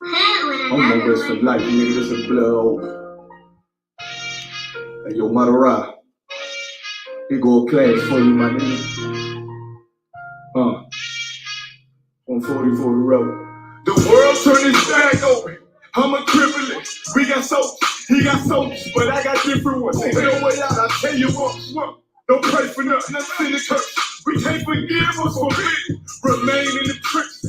I'm gonna rest for life, nigga. This is blood over. Hey, yo, Madara. Here go a class for you, my nigga. 140 for the road. The world turned its back over. I'm a criminal. We got soaps, he got soaps, but I got different ones. Ain't no way out, I tell you what. Don't pray for nothing, nothing in the church. We can't forgive us for me. Remain in the tricks.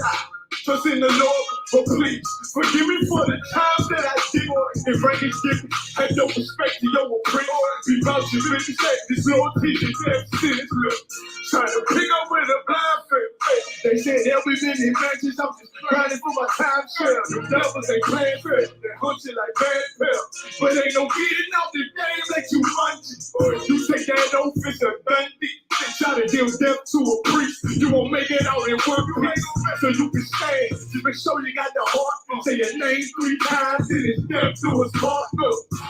Trust in the Lord, but please forgive me for the times that I did. If rankings give me, have no respect to your oppressor. Be about your business, this Lord teaches them sinners. Look, trying to pick up with a blind faith. They said there'll be many matches. I'm just grinding for my time share. The devils ain't playing fair. They hunt you like bad pal. But ain't no getting out the game like you munch it. You take that offense a Dundee. Try to deal death to a priest. You won't make it out in one piece. So you can stand. Just make sure you got the heart. Say your name 3 times and it's death to a heart.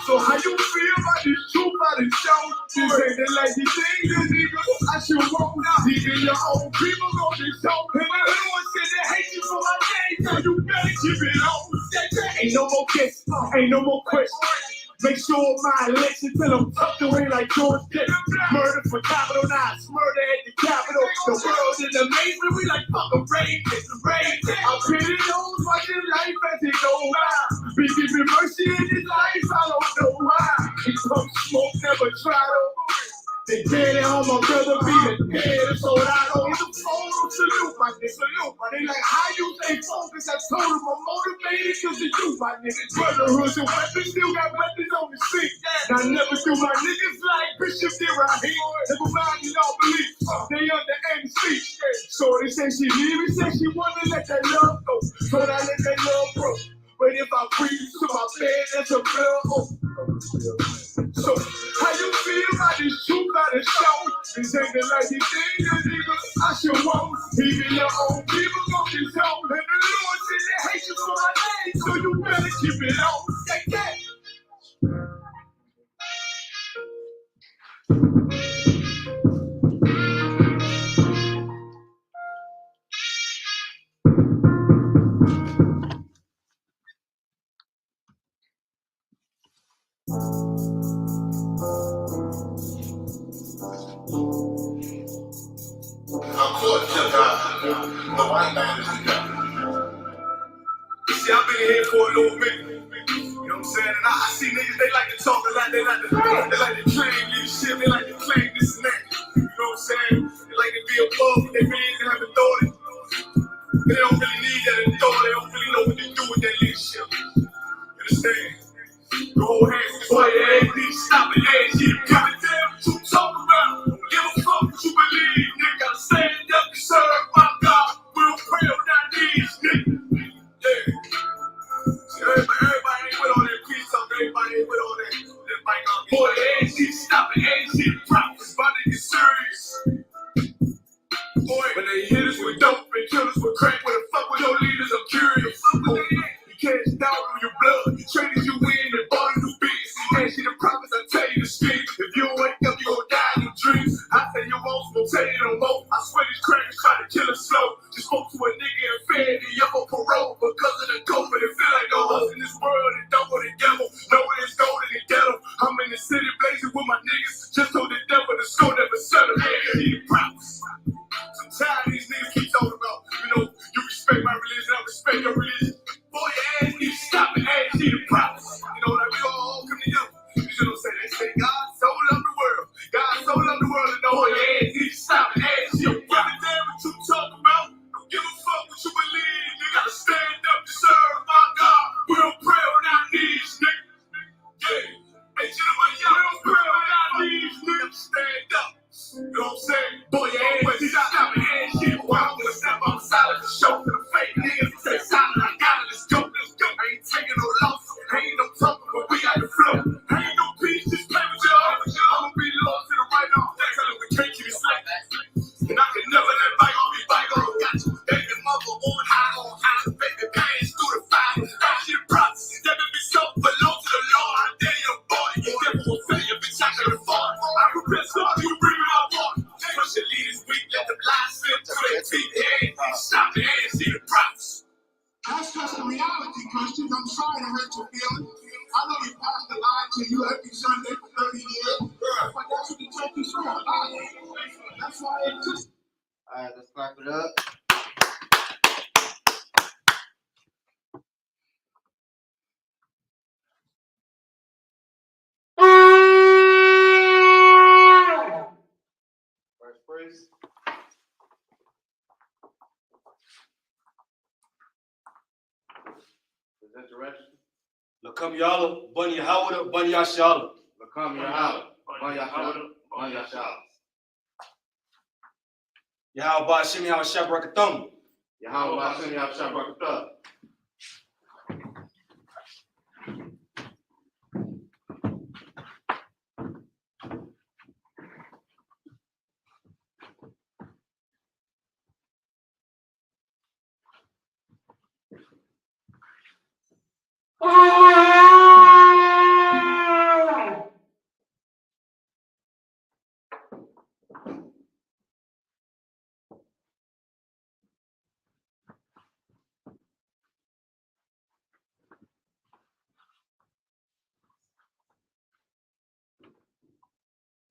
So how you feel about this truth about the show? This ain't the like you think, this nigga. I should walk out. Even your own people on this show. And everyone said they hate you for my name. So you better keep it on. Ain't no more kiss. Ain't no more questions. Make sure my election till I'm tucked away like George Pitt. Murder for capital knives, murder at the Capitol. The world in the maze, we like fucking rapists. I'm pity those watching life as it go by. Be giving mercy in this life, I don't know why. It comes smoke, never try to. They dead at home, my brother be the dead, so I don't even salute my nigga. They like, how you stay focused? I told them I'm motivated because of you, my nigga. Brotherhoods and weapons, still got weapons on the street. And I never do my niggas like Bishop did right here. Never mind, you don't believe. They under MC. So they say she leaving, say she wanna let that love go. So I let that love go. But if I breathe to my bed, that's a blood hope. So, how you feel about this truth out of show? This ain't the like you think, nigga. I should walk. Even your own people gon' get told. And the Lord said they hate you for my name, so you better keep it on. Take that. I'm caught the white man is the guy. You see, I've been here for a little minute. You know what I'm saying? And I see niggas, they like to talk a lot, they like to claim leadership, they like to claim this and that. You know what I'm saying? They like to be above, they really need to have authority. They don't really need that authority, they don't really know what to do with that leadership. You understand? Your whole hands before your head, please stop it, ass, you gotta tell what you talk about. Don't give a fuck what you believe, nigga. Gotta stand up and serve my God. We don't pray on our knees, nigga. Yeah. See, everybody ain't with all that peace talk, everybody ain't with all that mic on. Boy, the AG, stop it, AG, drop it's about to get serious. Boy, when they hit us with dope and kill us with crack, where the fuck with your leaders, I'm curious. You can't down on your blood, you traded you in and bought a new beast. You can't see the prophets, I tell you to speak. Christians. I'm sorry to hurt your feelings. I know your pastor lied to you every Sunday for 30 years, but that's what the church is for. That's why it exists. All right, let's clap it up. First praise. Present direction. Lakam Yalla, Bunny Howard, Bunny Yashala. Lakam Yahweh, Bunny Yahweh, Bunny Yahweh. Yahweh Shimmy How Shabrakathum. Yahweh Hashem Yahweh Barakatah.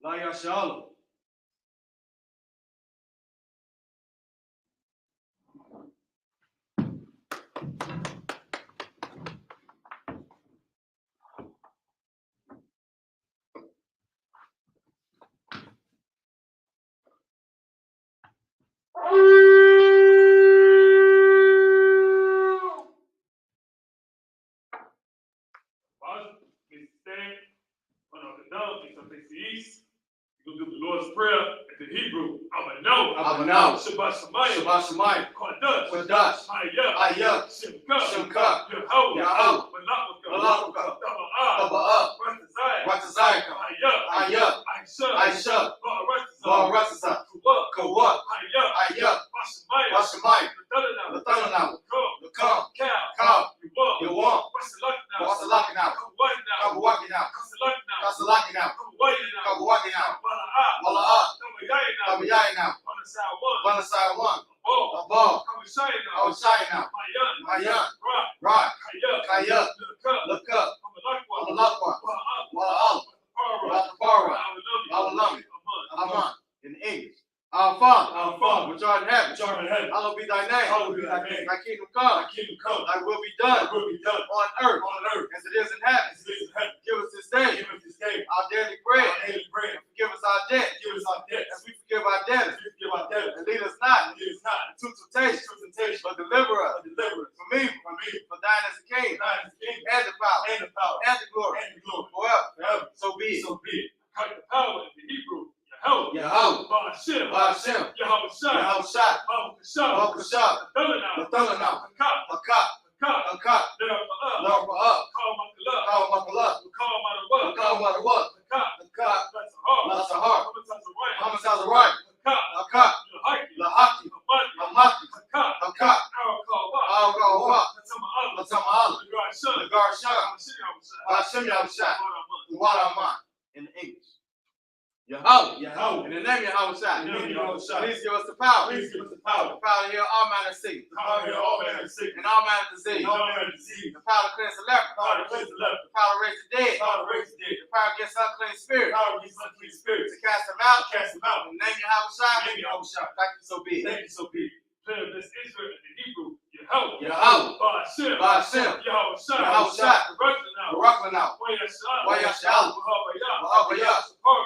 La Yashala. You're gonna do the Lord's Prayer at the Hebrew. Abano. Shabbat Shemayim. Shabbat Shemayim. Kodash. Kodash. Hayah. Shimka. Shimka. Yahweh. Malakah. Taba'ah. Ratazayah. Hayah. Aisha. Baratazah. Kawat. Hayah. Washamayim. Lathananam. Lakam. Kal. Yawam. Wasalakana. Kabawakina. Kasalakina. Kabawakina. Wala'ah. Kabayayina. Banasai one. Above. Awashayina. Mayan. Right. Kaya. Look up. Amalakwa. Wala'ah. Ratapara. Awalami. Aman. In English. Our Father, which art in heaven, hallowed be thy name. Thy kingdom come. Thy will be done on earth as it is in heaven. Give us this day our daily bread. Forgive us our debt as we forgive our debtors. And lead us not into temptation, but deliver us from evil. For thine is the kingdom, and the power, and the glory, forever. So be it. The power in the Hebrew. Yahweh. Ba'ashem. Yahweh Shai. Bakashab. Lathananam. Hakat. Hakat. Larpa'ah. Kal Makallah. Kal Marawah. Hakat. Lasahar. Hamazazarayim. Hakat. Lahaki. Hamaki. Hakat. Al-Kawah. Latama'ala. Nagar Shah. Ba'ashem Yahushai. Wadaman. In English. Yahweh. In the name of Yahushai. Please give us the power. The power to heal all manner of sickness. And all manner of disease. The power to cleanse the leper. The power to raise the dead. The power against unclean spirits. To cast them out. In the name of Yahushai. Thank you, so be it. This Israel in the Hebrew. Yahweh. Ba'ashem. Yahushai. Baraklanah. Wayashal. Wahabayah.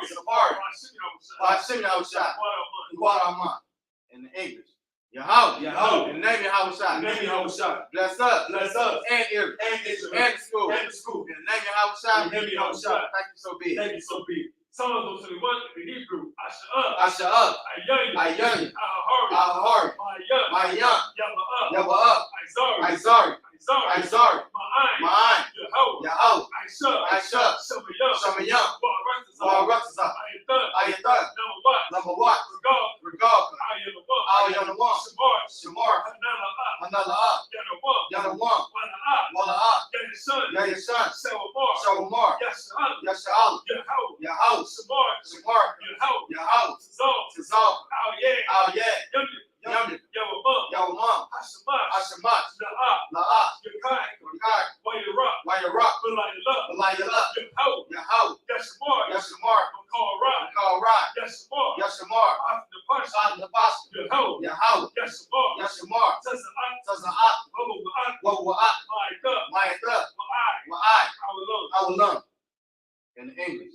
Sabari. Ba'ashem Yahushai. Wadaman. In the English. Yahweh. In the name of Yahushai. Bless us. And Israel. And the school. In the name of Yahushai. Thank you, so be it. Psalm 21 in the Hebrew. Asha Ayani. Ahari. Mayan. Yaba'ah. Izari. Ma'ayin. Yahweh. Aisha. Shamayam. Baratazah. Ayathan. Lamawat. Regal. Al-Yanawam. Shamar. Manala'ah. Yanawam. Wala'ah. Yayashan. Shawamar. Yasha'al. Yahweh. Shamar. Yahweh. Tizal. Al-Yeh. Yamdik. Yawamam. Hashamat. La'ah. Yakai. rock. Belilah. Belilah. Yahweh. Yahweh. Yashmar. Yashmar. Korah. Korah. Yashmar. Yashmar. After the Pasha. Father the Apostle. Yahweh. Yahweh. Yashmar. Yashmar. Taza'at. Taza'at. Wawa'at. Wawa'at. Ma'adah. Ma'adah. Ma'ai. Wa'ai. Hallelujah. I will learn. In English.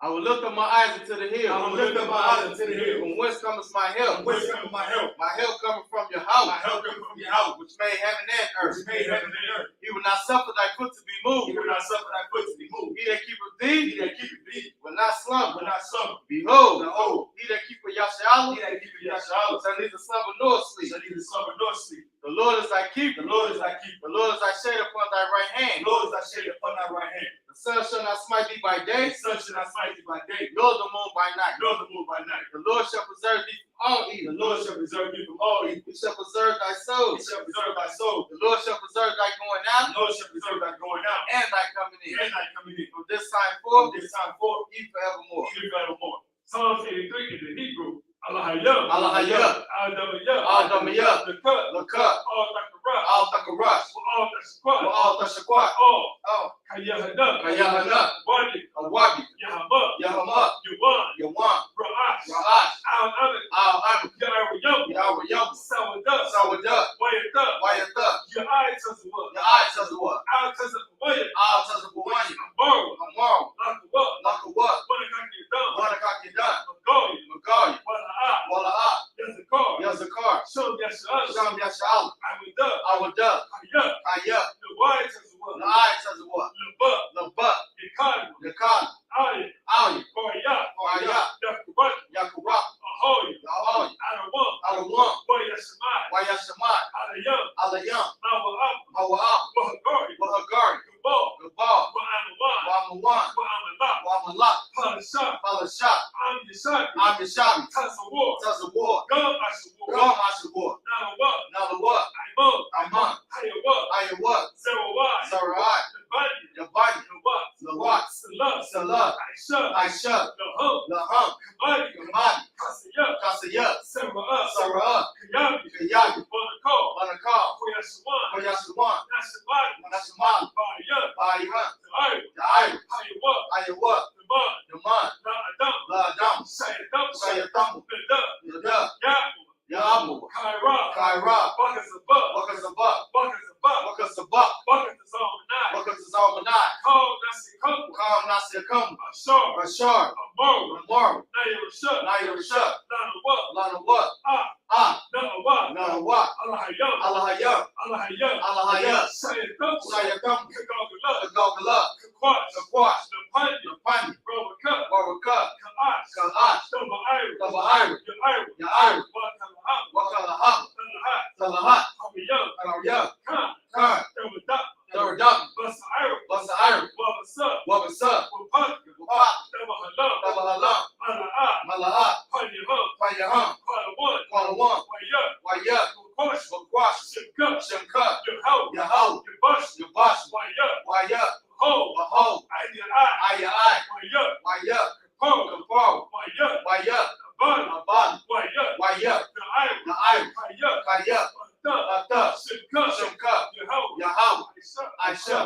I will lift up my eyes into the hill. I will lift up my eyes into the hill. From whence cometh my help? Whence cometh my help? My help cometh from your My house, help cometh from your house, which made heaven and earth. which made heaven and earth. He will not suffer thy foot to be He moved. will not suffer thy foot to be moved. He that keepeth thee He that keepeth thee will not will slumber. not slumber. Behold, Behold, he that keepeth Yasharal he that keepeth Yasharal shall neither slumber nor sleep. shall neither slumber nor sleep. The Lord is thy keeper. The Lord is thy keeper. The Lord is thy shade upon thy right hand. The Lord is thy shade upon thy right hand. The sun shall not smite thee by day, The sun shall not smite thee by day, nor the moon by night. nor the moon by night. The Lord shall preserve thee from all The evil. Lord shall preserve thee from all evil. He shall preserve thy soul. He shall preserve thy soul. The Lord shall preserve thy going The out Lord shall preserve thy going out and thy coming in. and thy coming in. From this time From forth, this time forth, even forevermore. even forevermore. Psalms 83 in the Hebrew. Allahayah. Allahayah. Adamiyah. Adamiyah. The cut. The cut, All Thakarah. all Thakarash, All Tashquat. all Tashaquat, All. all Kayahana. Kayahana, Wadi. Awabi, Yahamah. Yahamah, Yuwan. Yawan, Ra'ash. Ra'ash, Al-Amin. Al-Amin, Ya'ariyam. Yahweh, Sawadah. Sawadah, Wayadah. Wayatha, Ya'ai Tazawah. the eyes of the what? Al Tazawah. All Tazawani, Ambaru. Amar, Lakawah. Lakawa, Wanakakidam. Wanakakidan, Magoy. Magali, Wala'a. Wala'a, Yazakar. Yazakar, Shum Yasha'al. Sham Yashal, Amidah. Awada, Hayah. Ayah, The wide the Tazawah. eyes of the what? Laba. Laba, Yikani. Yakan, Ali. Ali, Koyah. Waya, Yakubat. Yakurak, Ahoy. Yahoy, Anawan. Alawan, Wayashmai. Wayashamat, Alayam. Alayam, Mawa'am. Mawa'am, Wahagari. Wahagari, Gabal. Gabal, Wa'amawan. Wamawan, Wa'amalak. Wamalak, Parashah. Palashat, Am Yishaki. Amishabi, Tazawah. Tazawar, Gum Ashawar. Gom Ashawar, Nalawa. Nalawa, Aimon. Aman, Hayawa. Ayawat, Zerawai. Sarai, Nabani. Yabani, Nawat. Lawat, Salah. Salah, Aisha. Aisha, Lahum. Laham, Kamani. Kamani, Kasiyah. Kasayat, Sara'ah. Sarah, Kayabi. Kayabi, Wanakal. Manakal, Koyashawan. Koyashawan, Nashabani. Nashaman, Bayah. Bayan, Ta'ayr. Yair, Hayawa. Ayawat, Taman. Yaman, La'adam. Ladam, Sayadam. Sayatamu, Bida. Yada, Yabu. Yamu, Kaira. Kaira, Bakazabah. Wakazabak, Bakazabah. Wakazabak, Bakazalmanai. Wakazalmanai, Call Nasi Kumbu. Kam Nasiakum, Ashar. Rashar, Amaru. Amar, Nayarashah. Nayarashah, Nanawa. Lanawat, Ah. Ah, Na'awa. Nawat, Allahayam. Allahayam, Allahayam. Allahayam, Sayadam. Sayakum, Kagagala. Kagogala, Kakwash. Kakwash, Napanya. Napani, Rabaka. Baraka, Ka'ash. Ka'ash, Taba'ayru. Taba'ayru, Ya'ayru. Ya'ayru, Wakalaham. Wakalaham, Talahat. Salahat, Hamiyam. Arayam, Khan. Khan, Tabadak. Daradam, Basa'ayru. Basa'ayru, Wabasa. Wabasa, Wapak. Wapak, Tabahalam. Tabahalam, Mala'ah. Malahat, Panyaham. Payaham, Kwalawan. Kwalawan, Wayah. Wayat, Wakwash. Wakwash, Shimka. Shamka, Yahau. Yahau, Yabash. Yabash, Wayah. Wayat, Ho. Wahol, Ayah. Ayai, Wayah. Wayat, Ho. Kapal, Wayah. Wayat, Aban. Aban, Wayah. Wayat, Na'ayru. Na'ayr, Hayah. Kayat, Ata. Ata, Shimka. Shamka, Yahau. Yahau, Aisha. Aisha,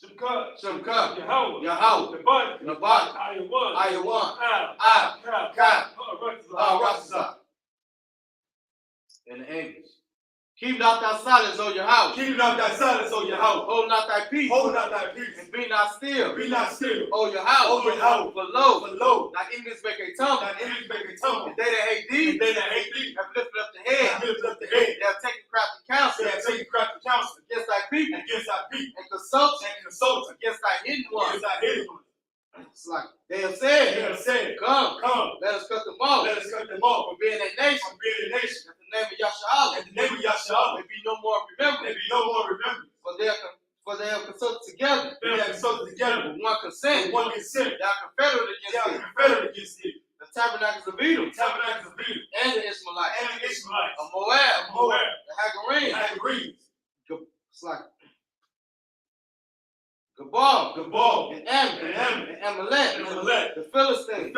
Shimka. Shamka, Yahau. Yahau, Nabat. Nabat, Ayawan. Ayawan, Ab. Ab, Kab. Kab, Rakza. Rasa. In the English. Keep not thy silence, O your house. Keep not thy silence, O your house. Hold not thy peace. Hold not thy peace. And be not still. Be not still. O your house. O your house. For lo, For lo, thy enemies make a tumble. thine enemies make a tumble. And they that hate thee And they that hate thee have lifted up the have head. lifted up the head. They have taken crafty counsel They have taken crafty counsel against thy people. against thy people. And consult And consult against thy hidden ones. against thy hidden ones. It's like they have said, They have said, come, come, let us cut them off. let us cut them off For being a nation. from being a nation. That the name of Yasharal In the name of Yahshua, may be no more there remembered. be no more remembrance. For they have consulted together They have consulted together with one consent. with one consent. They are confederate They against are thee. confederate against thee. The tabernacles of Edom Tabernacles of Edom and the Ishmaelites, and the Ishmaelites, of Moab, Moab, the Hagarenes. the Hagarenes, It's like Gabal, and and Ammon, and Amalek, and Amalek, the Philistines,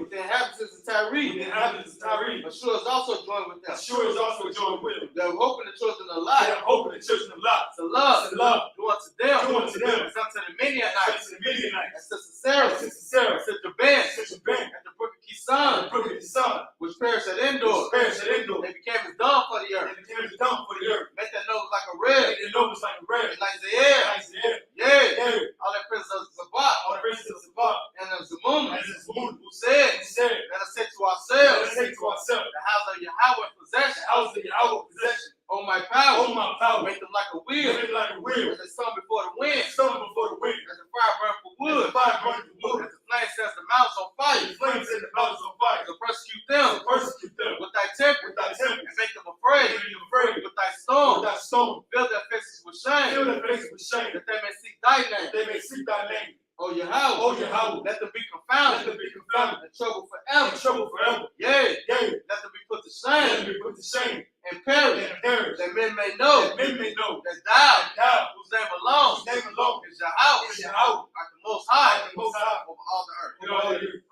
with the inhabitants of Tyre. the inhabitants of Tyre. Ashur is also joined with them. Ashur is also joined with them. They were hoping the children of They Lot are hoping the children of Lot to love, to love, do unto them, as as unto the unto Midianites, the Midianites, and to Sisera, and to Sarah, to Jabin, to Ben, and the brook of and Kison, the brook of his son, which perished at Endor. which perished at Endor. They became as dung for the earth. They became a dump for the earth. Make their nose like a rib, They know it's like a red, like Zaire. like the air. Yeah, all the princes of Zabot, All the princes of Sabbath, and of Zamunna, and his moon, who said, he said, let us take to let ourselves us take to ourselves the house of Yahweh in the possession. house of Yahweh possession. Oh, my power, Oh, my power, make them like a make wheel, it like a wheel, as the sun before the wind, sun before the wind, as the fire burn for as wood, the fire burns the wood, as the flame sets the mountains on fire, the flames set the mountains on fire, to persecute them persecute them with thy temper, with thy temper, and make them afraid make them afraid with thy with stone, thy stone, fill their faces with fill shame, their faces with shame, that they may seek thy that name. they may seek thy name. Oh, Yahweh, Oh, Yahweh, let them be let confounded them be confounded, and troubled in forever. trouble forever. Yea, Yea, let them be put to let shame them be put to shame, and perish, and perish, that men may know that men may know that thou, that thou, whose name alone whose name alone is Yahweh, is Yahweh, art the most high art the Most High over all the earth. in all the earth.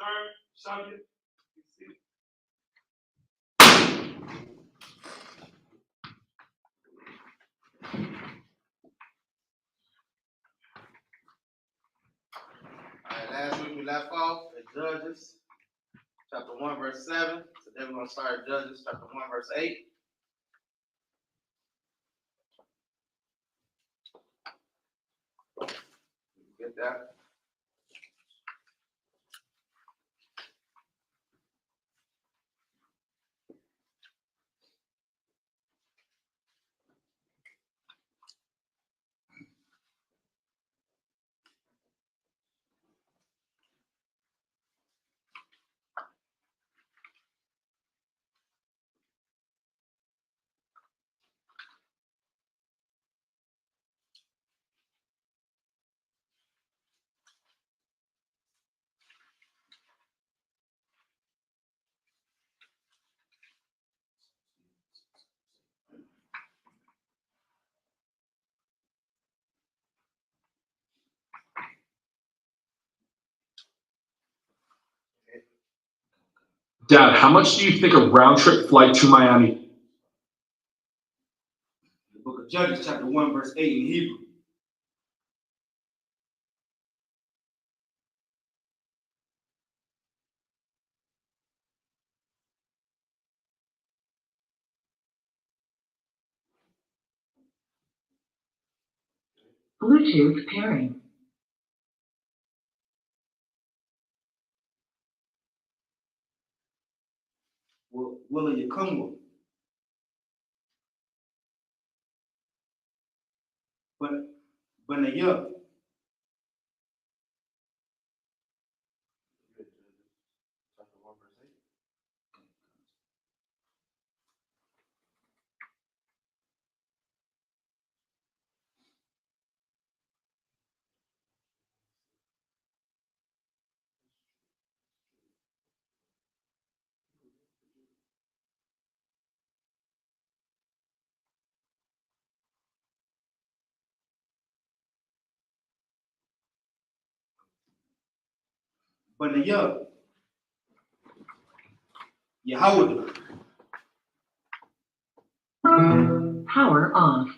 Third, Shaggy. All right, last week we left off at Judges chapter 1, verse 7. Today we're going to start at Judges chapter 1, verse 8. Get that? Dad, how much do you think a round trip flight to Miami? The book of Judges, chapter 1, verse 8 in Hebrew. Bluetooth pairing. Willa Yakumwa. But a year. Chapter 1, verse 8. But a year. Yahweh. Power off.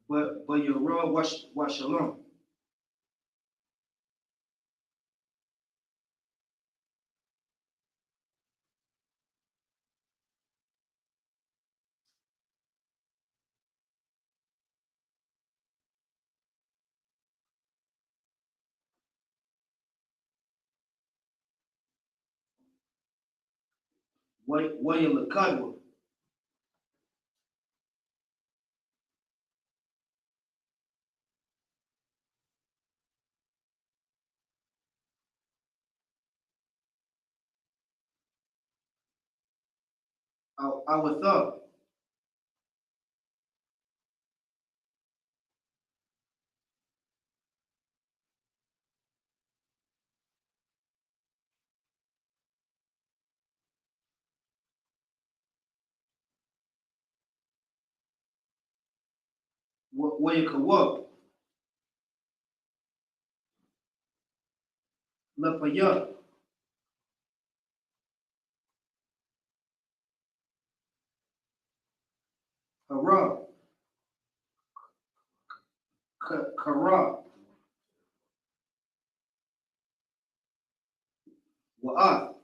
But your raw wash shalom. Waya Lakadwa. I would thought. Waya Kawak. Lapaya. Hara. Kara. Wa'at.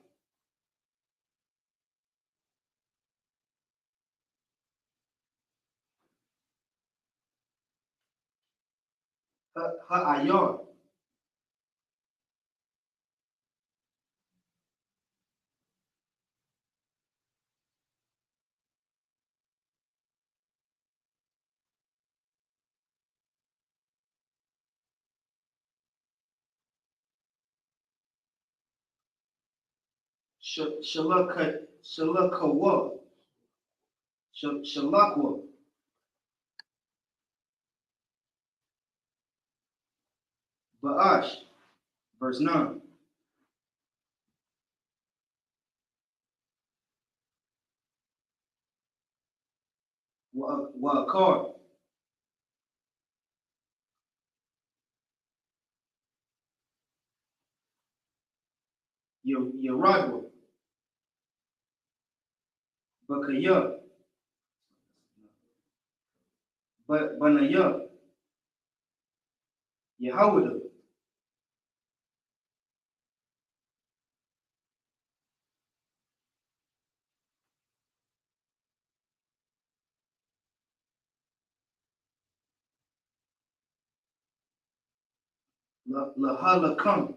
Ha'ayar. Shalakawa. Shalakwa. Ba'ash. Verse 9. Wa'akar. Yaragwa. Bakaya. Banaya. Yahawada. Lahalakam.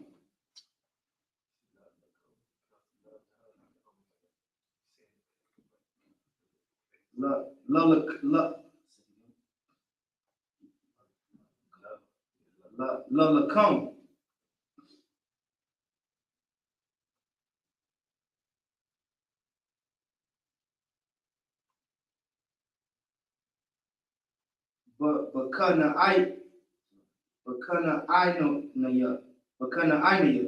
Lalakam. Bakana I no naya. Bakana I naya.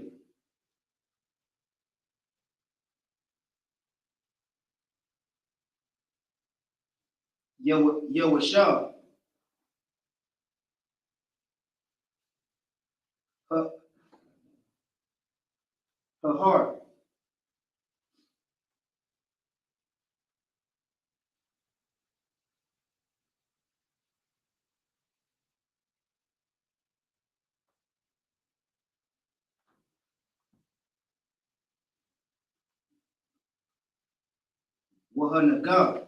Yawasha. Her heart. Wahanaga.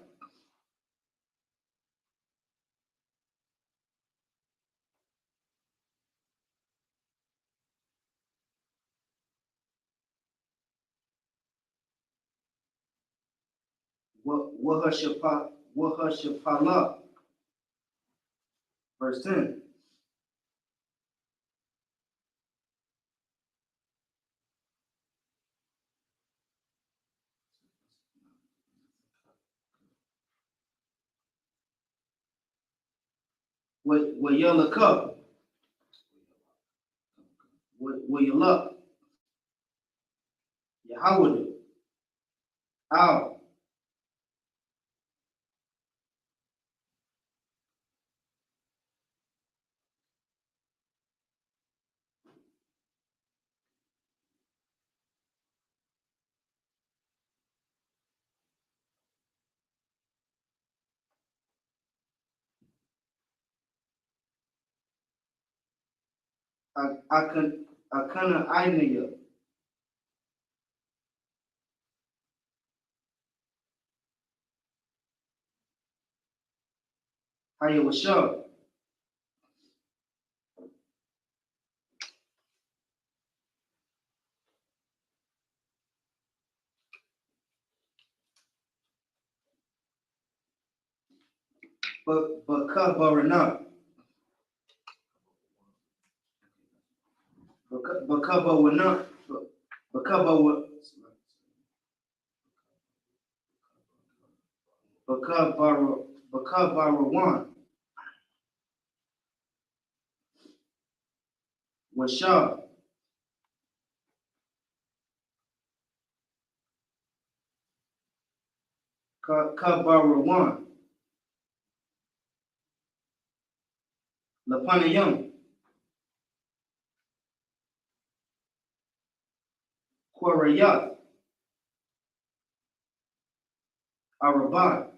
Wahashapala. Verse 10. Wayalaka. Wayalak. Yahawada. Ow. Akana I naya. Hayawasha. Bakabarana. Bakabawana. Bakabawa. Bakabarawan. Washab. Kabarawan. Lapanayam. Quarayat. Arabat.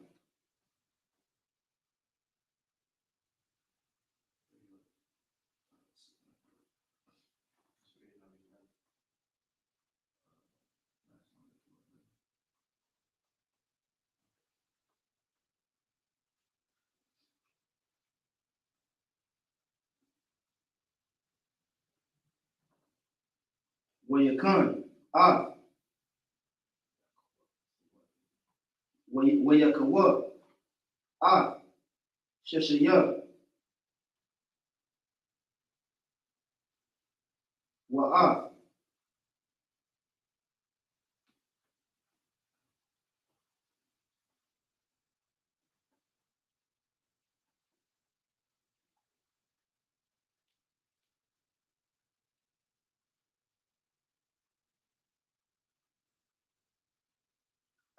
Wayakan. Ah. Wayakawa. Ah. Shashaya. Wa'ah.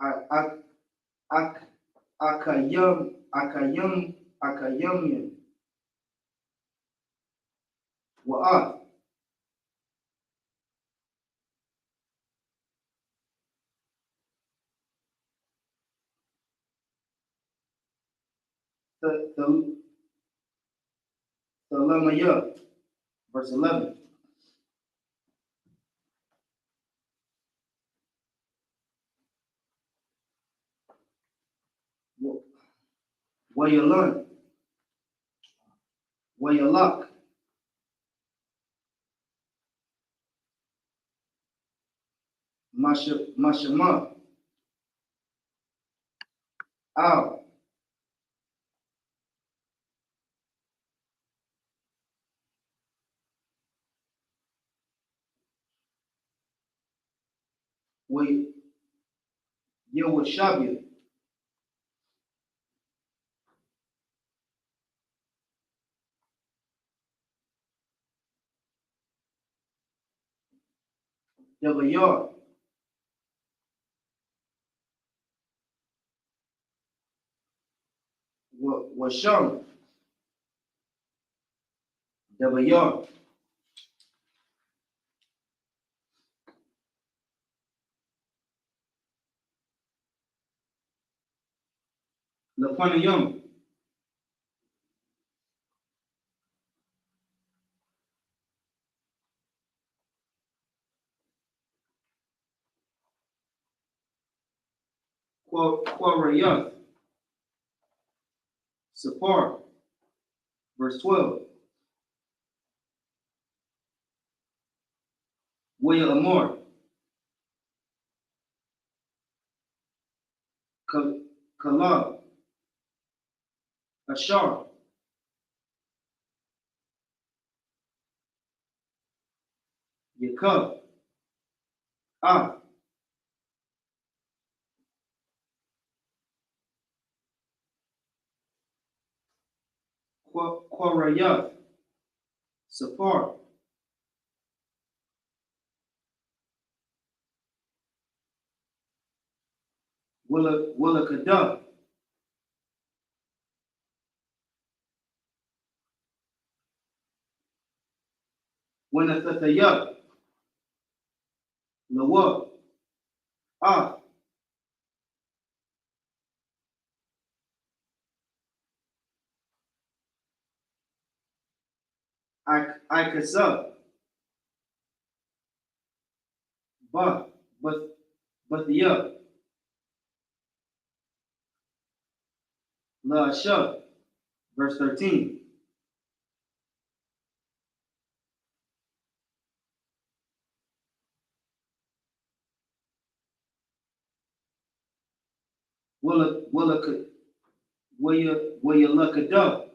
Ak ak akayam wa'ah. The Lamaya, verse 11. Wayalan, Wayalak, Mashama, Al, Way Yawashabia, Yabayar, Washam, Yabayar, Lapanayam, Quarayath, Sapar, verse 12. Waya Amor, Kalab, Ashar, Yakub, Ah, Quarayath, Sapar, Willa Kada, Winathatayah, Lawa, Ah, Ikasab, Ba, Bathia, La Asha, verse 13. Willa where you look a dub.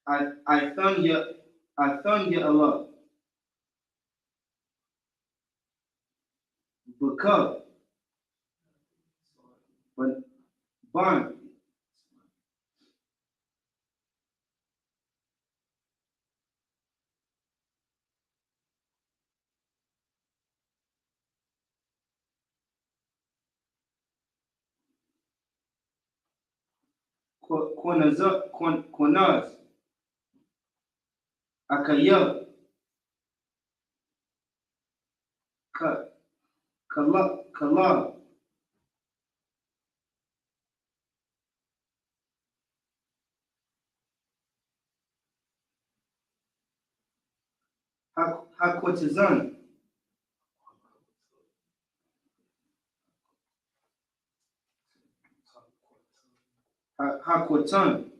I thumb you a lot. Because but barn corners akaya kala hakotizan hakotan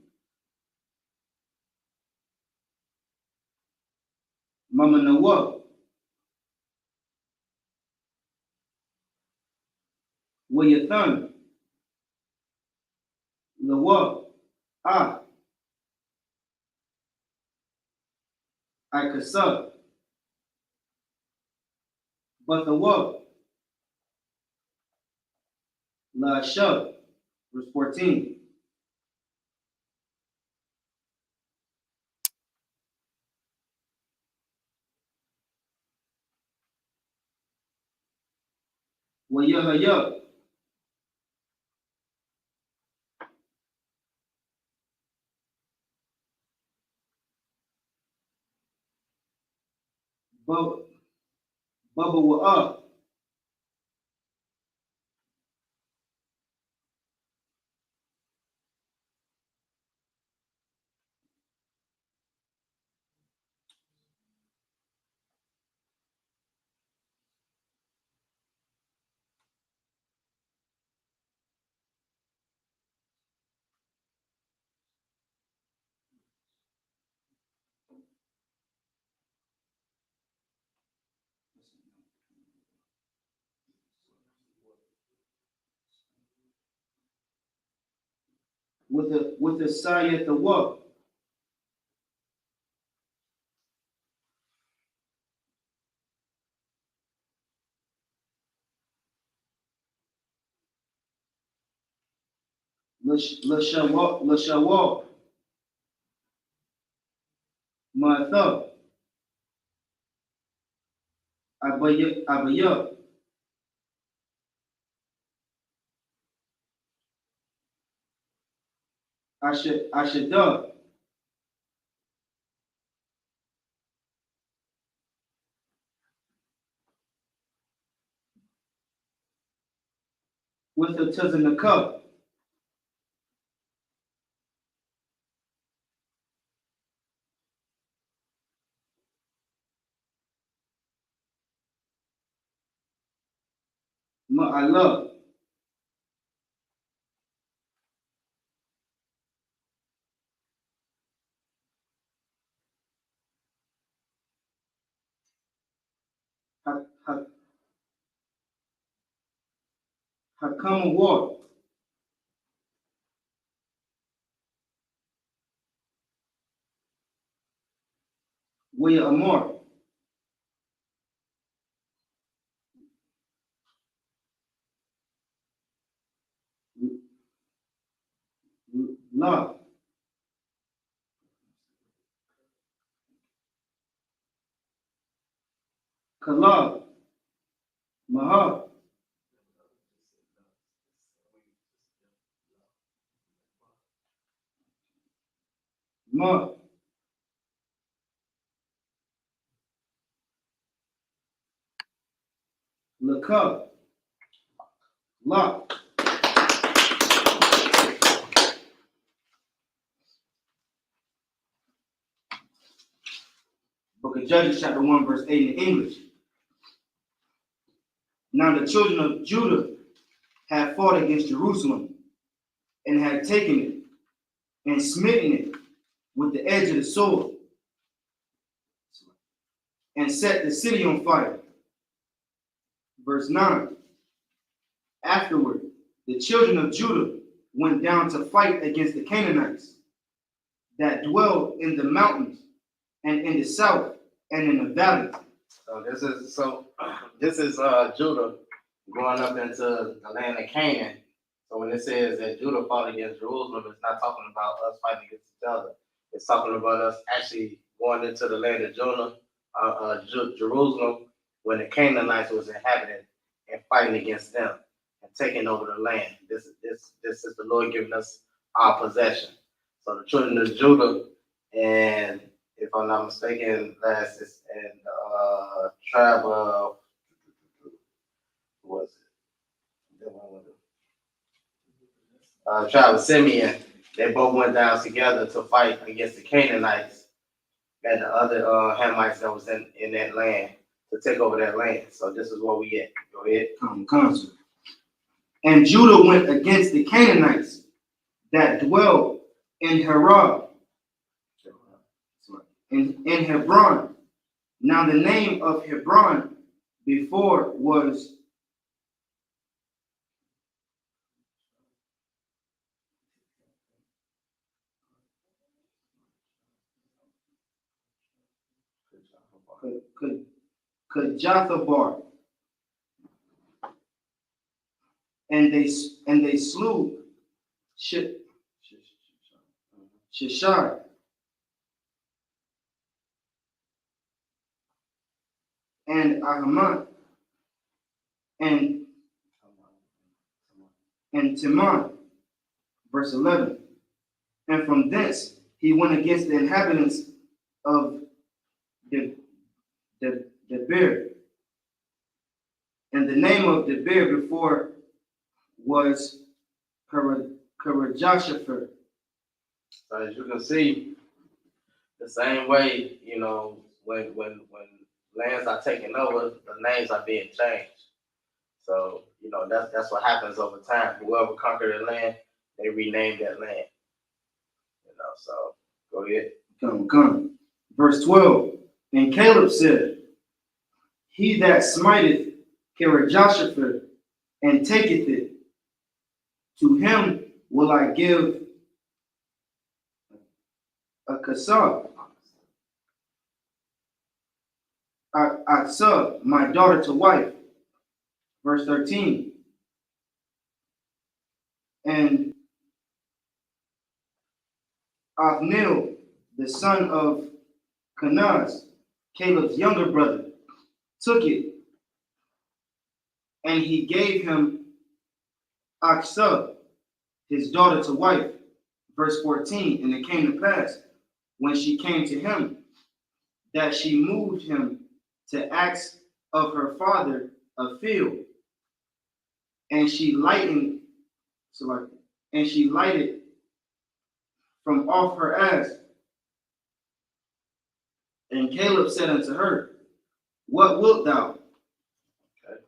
mama nawa wayathan lawa akasa batawa la shab verse 14. Wayahaya baba wa with the sayat the wa la shawa matha abaya ashada with the tazanaka ma'ala hakama war waya amor la kala maha ma laka la Book of Judges chapter 1, verse 8 in English. Now the children of Judah had fought against Jerusalem and had taken it and smitten it with the edge of the sword and set the city on fire. Verse 9. Afterward, the children of Judah went down to fight against the Canaanites that dwelled in the mountains and in the south and in the valley. This is Judah going up into the land of Canaan. So when it says that Judah fought against Jerusalem, it's not talking about us fighting against each other. It's talking about us actually going into the land of Jerusalem when the Canaanites was inhabiting and fighting against them and taking over the land. This is the Lord giving us our possession. So the children of Judah, and if I'm not mistaken, last is in the tribe of, who was it? Tribe of Simeon. They both went down together to fight against the Canaanites and the other Hamites that was in that land to take over that land. So this is where we at. Go ahead. Come. And Judah went against the Canaanites that dwelled in Haran, in Hebron. Now the name of Hebron before was Kajathabar. And they slew Shishai and Ahiman and Timon. Verse 11. And from thence he went against the inhabitants of Debir. And the name of Debir before was Karajashapher. So as you can see, the same way, when lands are taken over, the names are being changed. So, that's what happens over time. Whoever conquered the land, they rename that land. So go ahead. Come. Verse 12. And Caleb said, he that smiteth Kirjashapher and taketh it, to him will I give a kasab, Aksab, my daughter to wife. Verse 13. And Othniel, the son of Kenaz, Caleb's younger brother, took it, and he gave him Aksab, his daughter to wife. Verse 14. And it came to pass, when she came to him, that she moved him to ask of her father a field, and she lighted from off her ass. And Caleb said unto her, what wilt thou? Okay.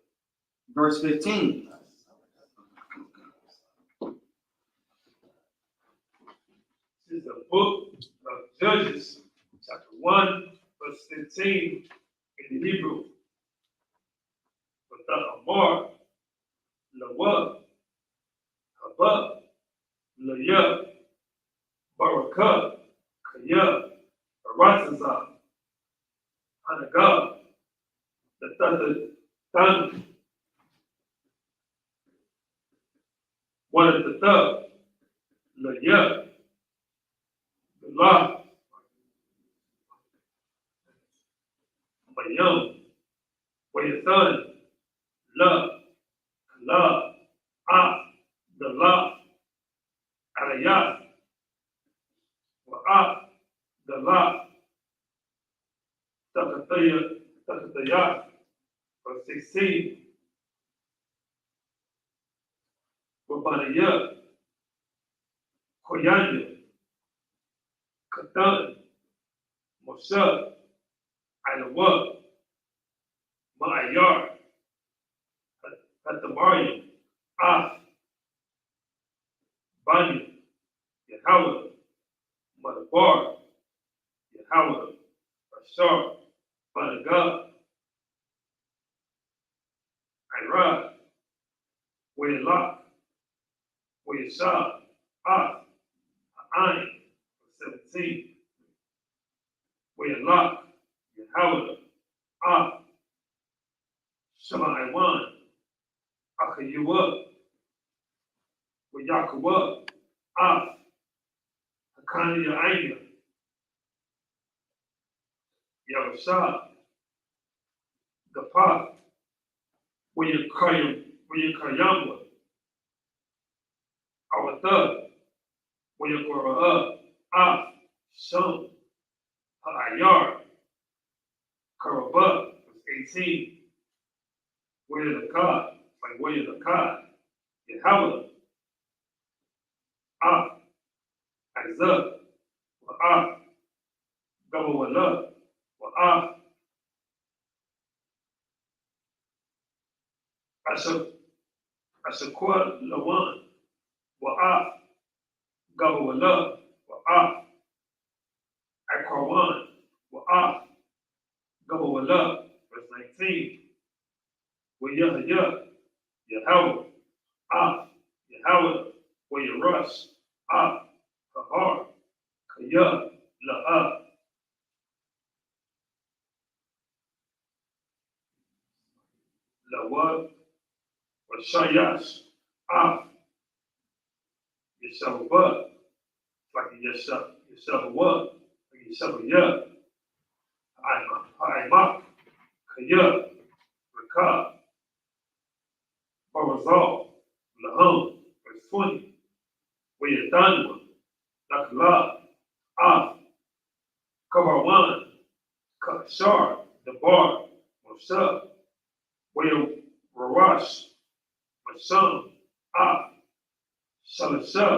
Verse 15. This is the book of Judges, chapter 1, verse 15 in the Hebrew. Without Amar, Lawah, Haba, Layah, Barakah, Kayah, Baratazah, Hanagah, the Third, one of the third, Layah, Allah, Mayam, Wayathan, La, Kala, the La, Arayat, Wa, the La, Takatayah, verse 16, Wabanayah, Koyanya, Katan, Moshe, Iowa, Ma'ayar, Hatamaryam, Banya, Yahweh, Madabar, Yahweh, Ashar, Madagar, Irad, Wayalak, Wayashab, Ain, 17, Wayalak, Yahweh, Shema Iwan, Akayuwa, Wayakuwa, Hakani Yaina, Yahushua, Gapa, Wayakayamwa, Awatha, Wayakora, Shum, Ha'ayar, Karaba, 18, Wayalakad, like Wayalakad, Yahweh, Isupk, Gabawala, Ashakwa Lawan, Gabawala, Akwawan, Gabawala, verse 19, Wayahaya, Yahweh, Yahweh, Wayarush, Kahar, Kaya, La'a, Lawa, Washayash, Yeshavah, like Yeshavah, Yeshavah, Aimak, Kaya, Rakah, Barazal, Laham, verse 20, Wayadanwa, Lakla, Kabarwan, Kashar, Dabar, Moshe, Wayarash, Masham, Shalasha,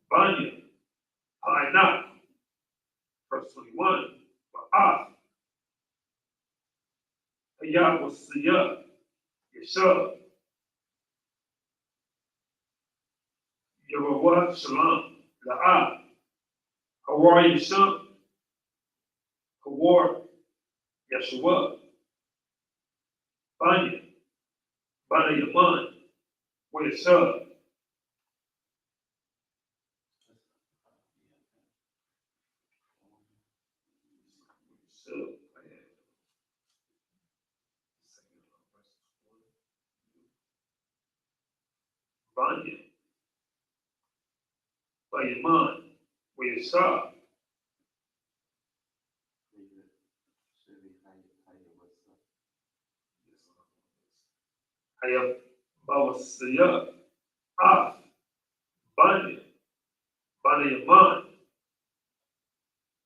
Banya, Hainak, verse 21, Hayabasiya, Yeshua, Yehovah Shalom, La'a, Hawar Yeshua, Hawar, Yeshua, Banya, Bana Yaman, Wayashua, Banya, Bayaman, Wayashua, Hayabasiya, Banya, Bana Yaman,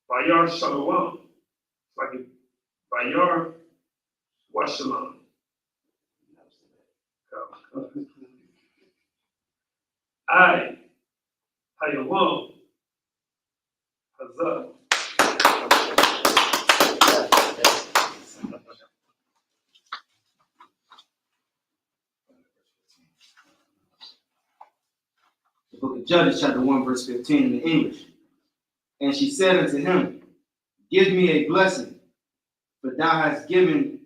Bayar Shalom, like Bayar Washalam. I, Hayawam, Hazak. The book of Judges, chapter 1, verse 15 in the English. And she said unto him, Give me a blessing, for thou hast given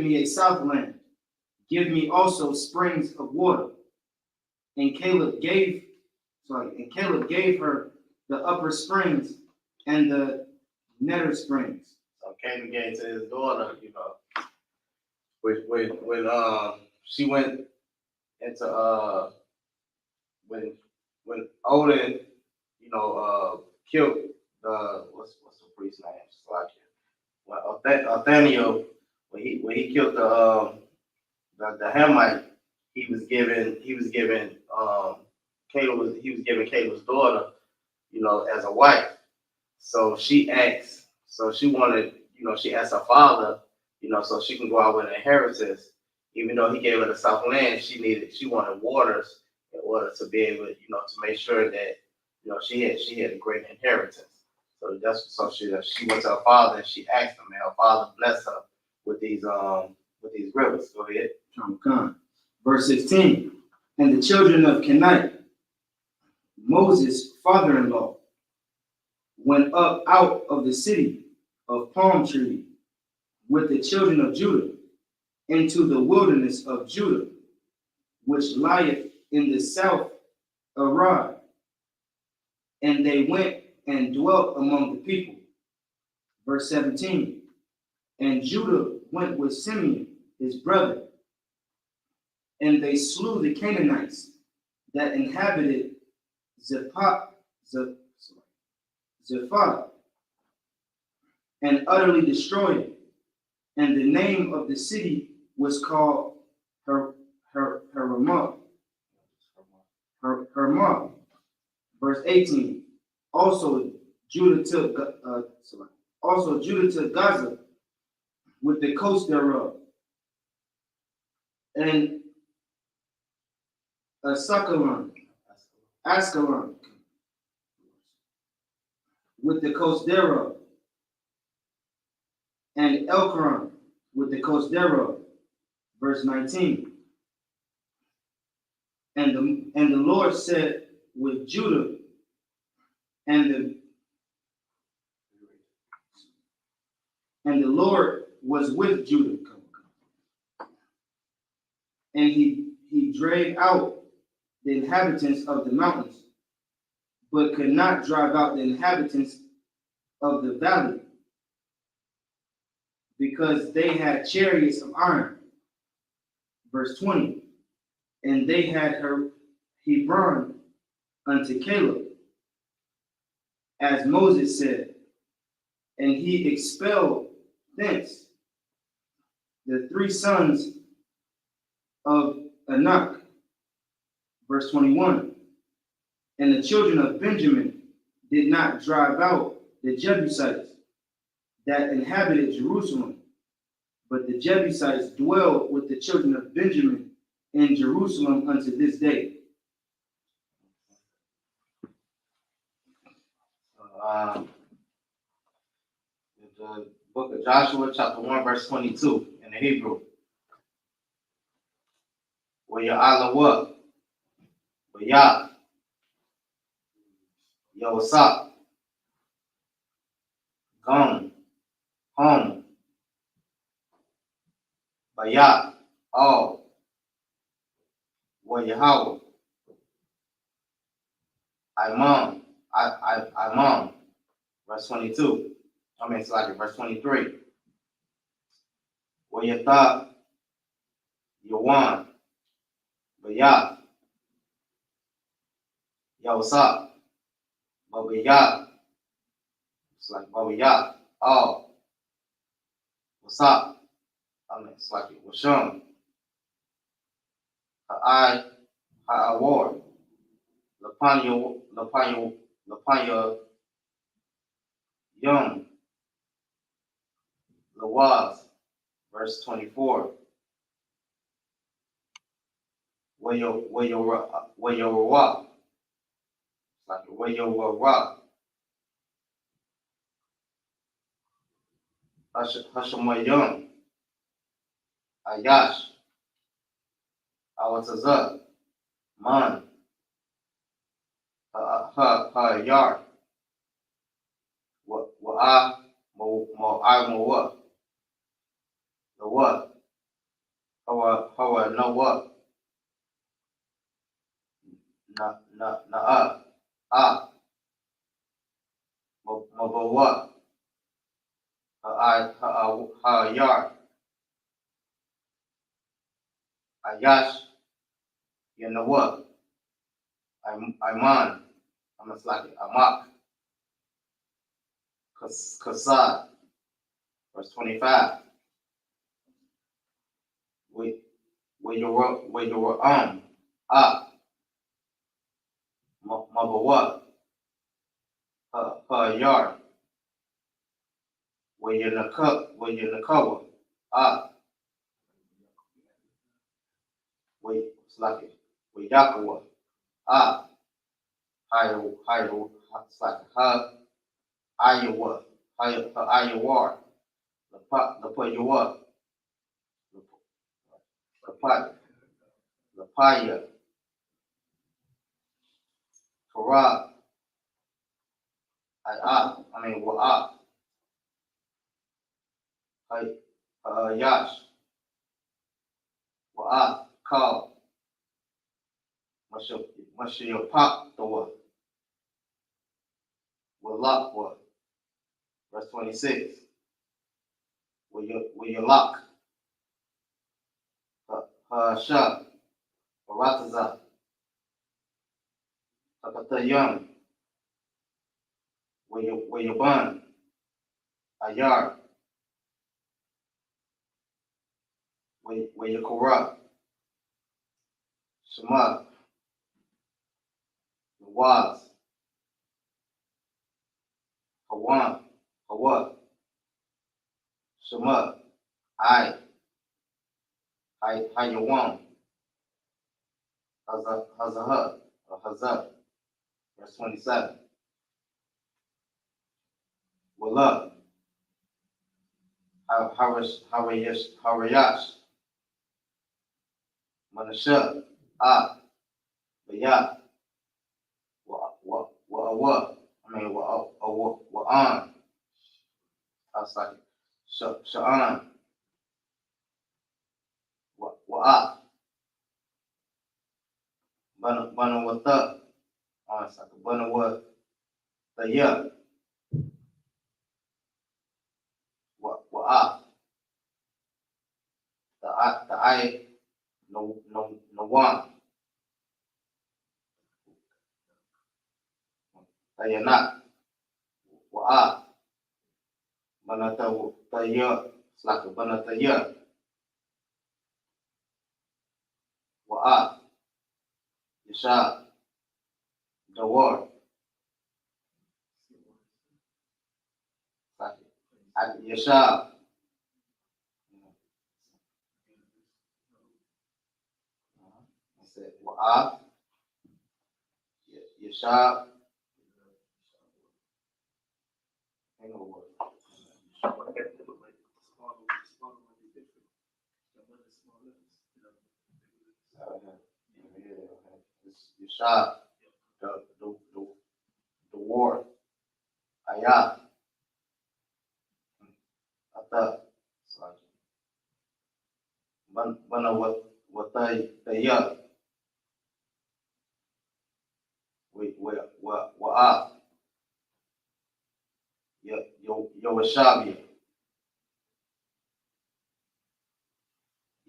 me a southland. Give me also springs of water. And Caleb gave her the upper springs and the nether springs. So Caleb gave to his daughter, when she went into when Odin, killed the what's the priest's name? Othniel, when he killed the Hamite, he was giving Caleb's daughter, as a wife. So she asked her father, so she can go out with an inheritance. Even though he gave her the south land, she wanted waters in order to be able, to make sure that, she had a great inheritance. So she went to her father and she asked him, and her father blessed her with these rivers. Go ahead. Verse 16. And the children of Kenite, Moses' father-in-law, went up out of the city of palm trees with the children of Judah into the wilderness of Judah, which lieth in the south of Arad. And they went and dwelt among the people. Verse 17. And Judah went with Simeon, his brother, and they slew the Canaanites that inhabited Zephath, and utterly destroyed it. And the name of the city was called Hermah. Verse 18. Also Judah took Gaza with the coast thereof, and Askelon with the coast thereof, and Elkron with the coast thereof. Verse 19. And the Lord said with Judah, and the Lord was with Judah, and he drave out the inhabitants of the mountains, but could not drive out the inhabitants of the valley, because they had chariots of iron. Verse 20. And they had Hebron unto Caleb, as Moses said, and he expelled thence the three sons of Anak. Verse 21. And the children of Benjamin did not drive out the Jebusites that inhabited Jerusalem, but the Jebusites dwelled with the children of Benjamin in Jerusalem unto this day. The book of Joshua, chapter 1, verse 22 in the Hebrew. Where your Allah what? Where Yah? Yo, Isupk. Gone. Home. Bayat. All. Where Yahweh? Imam. Imam. Verse 22. It's like verse 23. Where you thought you won. Bayat. Yo, Isupk. Bayat. It's like Bayat. Oh. What's up? It's like Washum. Ha'awar. Lapanya Yum. Lawaz. Verse 24. Where your rock. It's like where your rock. Hashemayim, Ayash, Awatazah, Man, Yar, Wa'ah, Mo'ah, the what? Hawa, no what? Na'ah, Mo'ah, Yar, Ayash, you know what? Iman, I'm just like Amak, Kasad, verse 25. Where you were Mabawa, Yar, where you Nakawa, where it's like it, where Yakawa, higher, it's like Iowa, Iowa, Lapaya, Lapaya, Farah, Wa'ah, Yash, Wa'ah, Kal, Mashayapap, Walakwa, verse 26. Wayalak, Shah, Barataza, Takatayam, Wayaban, Ayar, Wayakura, Shema, Nawaz, Hawan, Hawa, Shema, Hayawan, Hazah, verse 27. Wala, Harayash, Manasha, Bayat, Wa'an, I was like, Sha'an, Wa'at, Banawata, I was like, Banawat, Taya, Wa'at, the I, no one, Tayanat, Wa'at, Banata Taya, it's like a Banataya, Wa'at, Yasha, Dawar, like Yasha, I said Wa'at, Yasha, hang on, Yasha, the war, Ayah, Ata, Bana Wataya, Wa'ah, Yawashabia,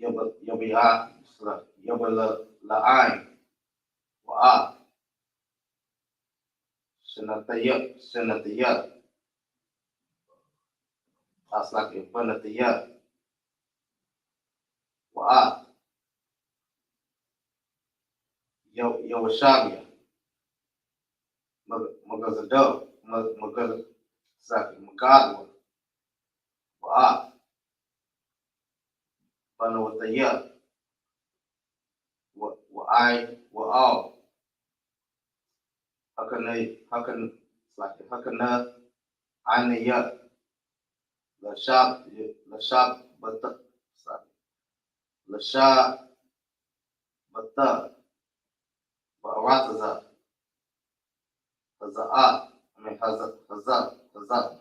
Yabi'a, Yabala'ain, Wa'ah, Senataya, Aslaki, Banataya, Wa'ah, Yawashabia, Magazado, Magadwa, Wa'ah, Banawataya, Wa'al, Hakana, Anaya, Lashab, Lasha, Bata, Barataza,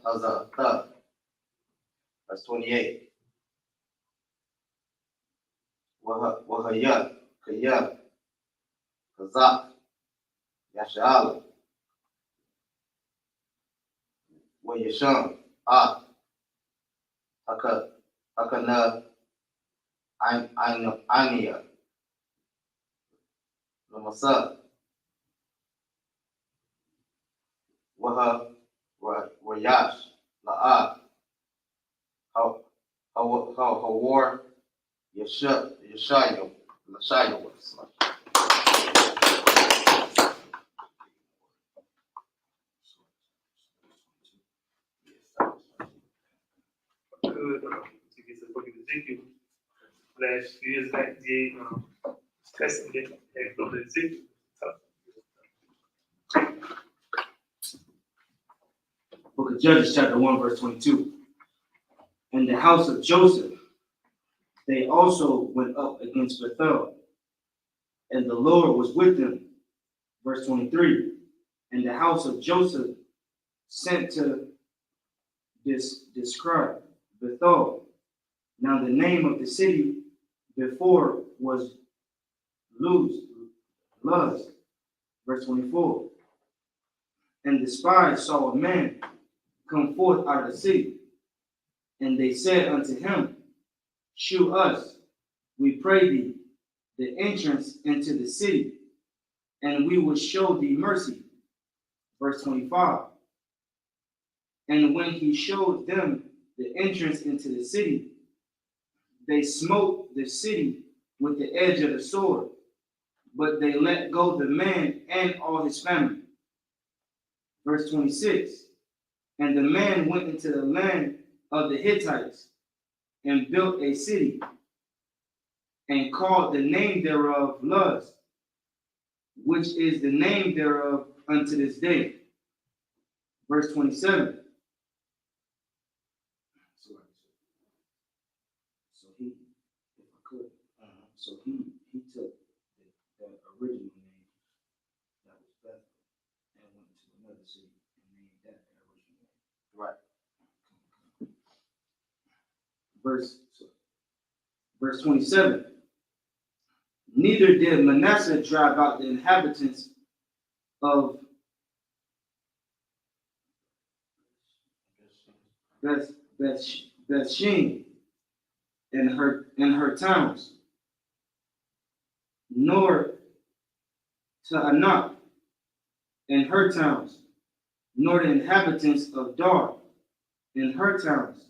Hazata, verse 28. Wahaya, Kaya, Kazak, Yashal, Wayasham, Hakana, Ania, Namasa, Wayash, La'a, Hawar, Yeshayo, was. Good. To get to the book of Ezekiel. Last few years back, the Testament and go to Ezekiel. Book of Judges, chapter 1, verse 22. And the house of Joseph, they also went up against Bethel, and the Lord was with them. Verse 23. And the house of Joseph sent to describe Bethel. Now the name of the city before was Luz. Verse 24. And the spies saw a man come forth out of the city, and they said unto him, shew us, we pray thee, the entrance into the city, and we will show thee mercy. Verse 25. And when he showed them the entrance into the city, they smote the city with the edge of the sword, but they let go the man and all his family. Verse 26. And the man went into the land of the Hittites and built a city, and called the name thereof Luz, which is the name thereof unto this day. Verse 27. So he, if I could, so he took that original name that was Bethel and went to another city and named that original name. Right. Verse 27. Neither did Manasseh drive out the inhabitants of Bethshean and her towns, nor to Anak and her towns, nor the inhabitants of Dar and her towns,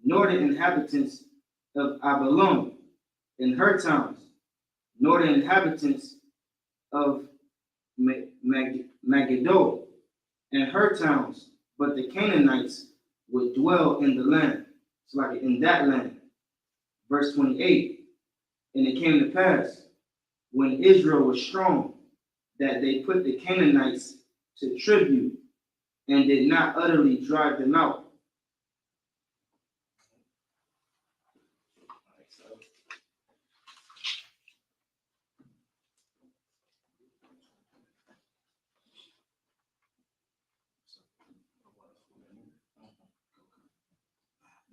nor the inhabitants of Abalon and her towns, nor the inhabitants of Megiddo and her towns, but the Canaanites would dwell in the land. It's like in that land. Verse 28. And it came to pass, when Israel was strong, that they put the Canaanites to tribute and did not utterly drive them out.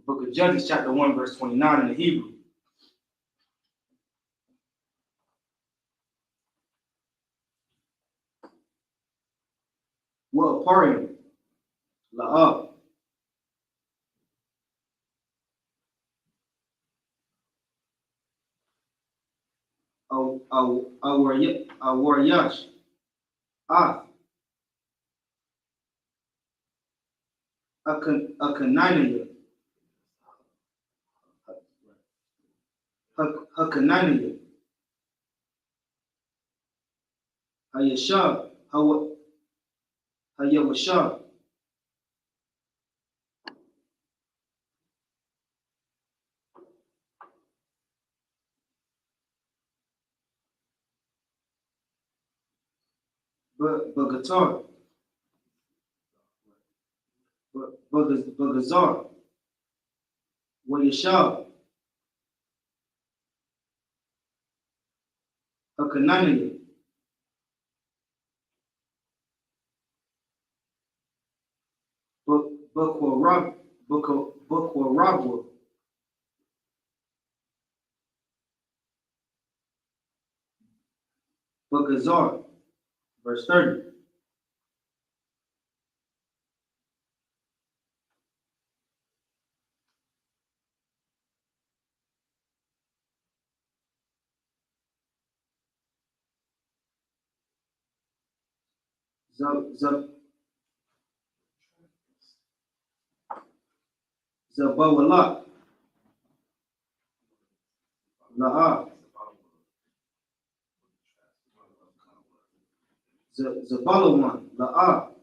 Book of Judges, chapter 1, verse 29 in the Hebrew. Well, Parim, La'ab. Awaryash. Akananiah. Hakananiah. Hayashab. Hayawashab. Bagatar. Bagazar. Wayashab. Hakananiah. Bukwarabwa. Bagazar. Verse 30. Zabawalak. La'ab. Zabalawan. La'ab.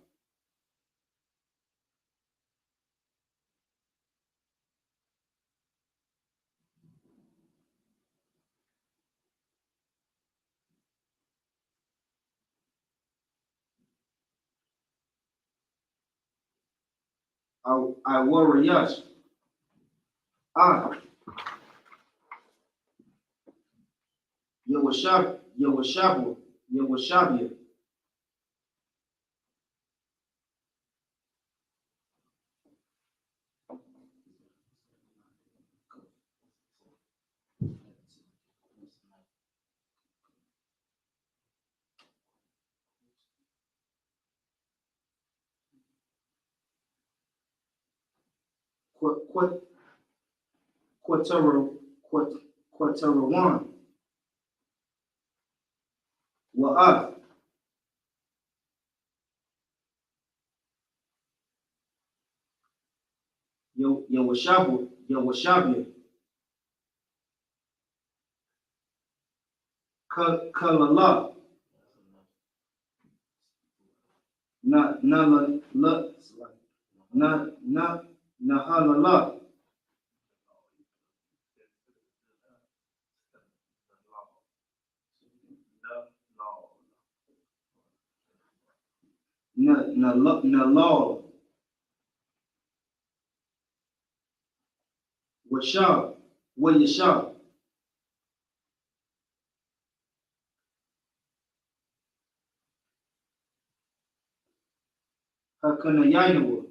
I Warayash. Yawashabia. Quatarawan. Wa'ath. Yawashabia. Kalala. Nahalala. Nalal. Washab. Wayashab. Hakanayainawa.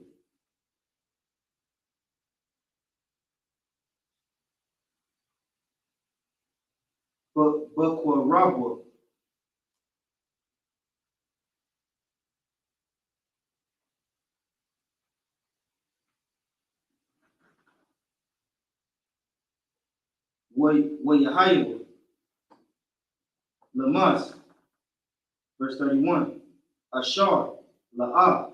Bakwarabwa. Wayahayawa. Lamas. Verse 31. Ashar. La'ah.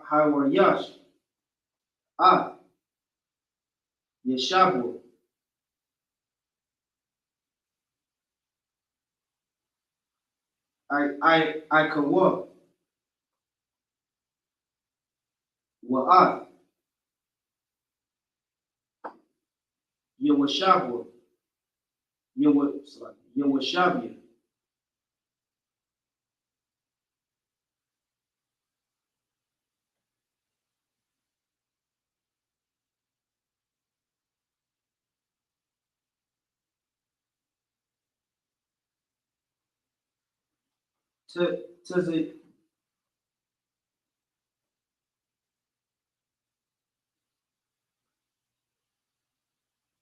Hawaryash. Yeshabu. I kawa. Wa'at. Yawashabu. Yawashabia.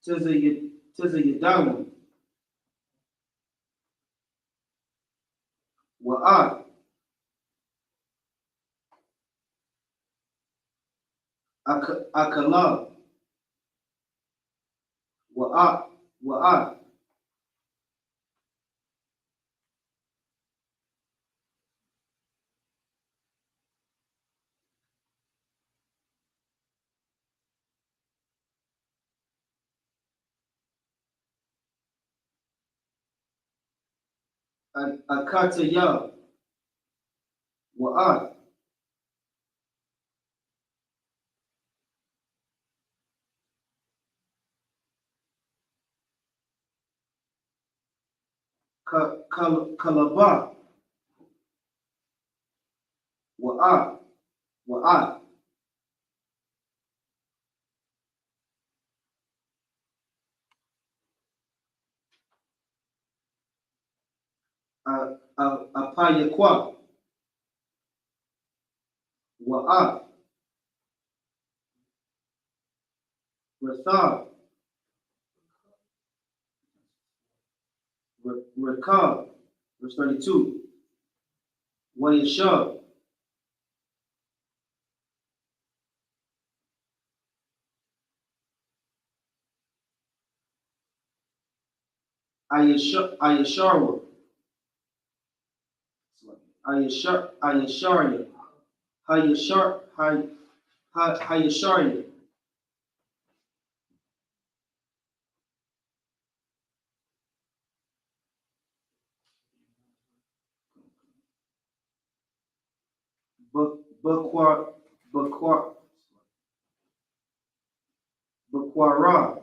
Tiza Yadawa. Wa'at. Akala. Wa'at. Akataya. Wa'at. Kalaba. Wa'at. Apayakwa. Wa'at. Rathab. Rekab. Verse 32. Wayashab. Ayasharwa. Ayasharya. Hayasharya. Bakwar Hakwara,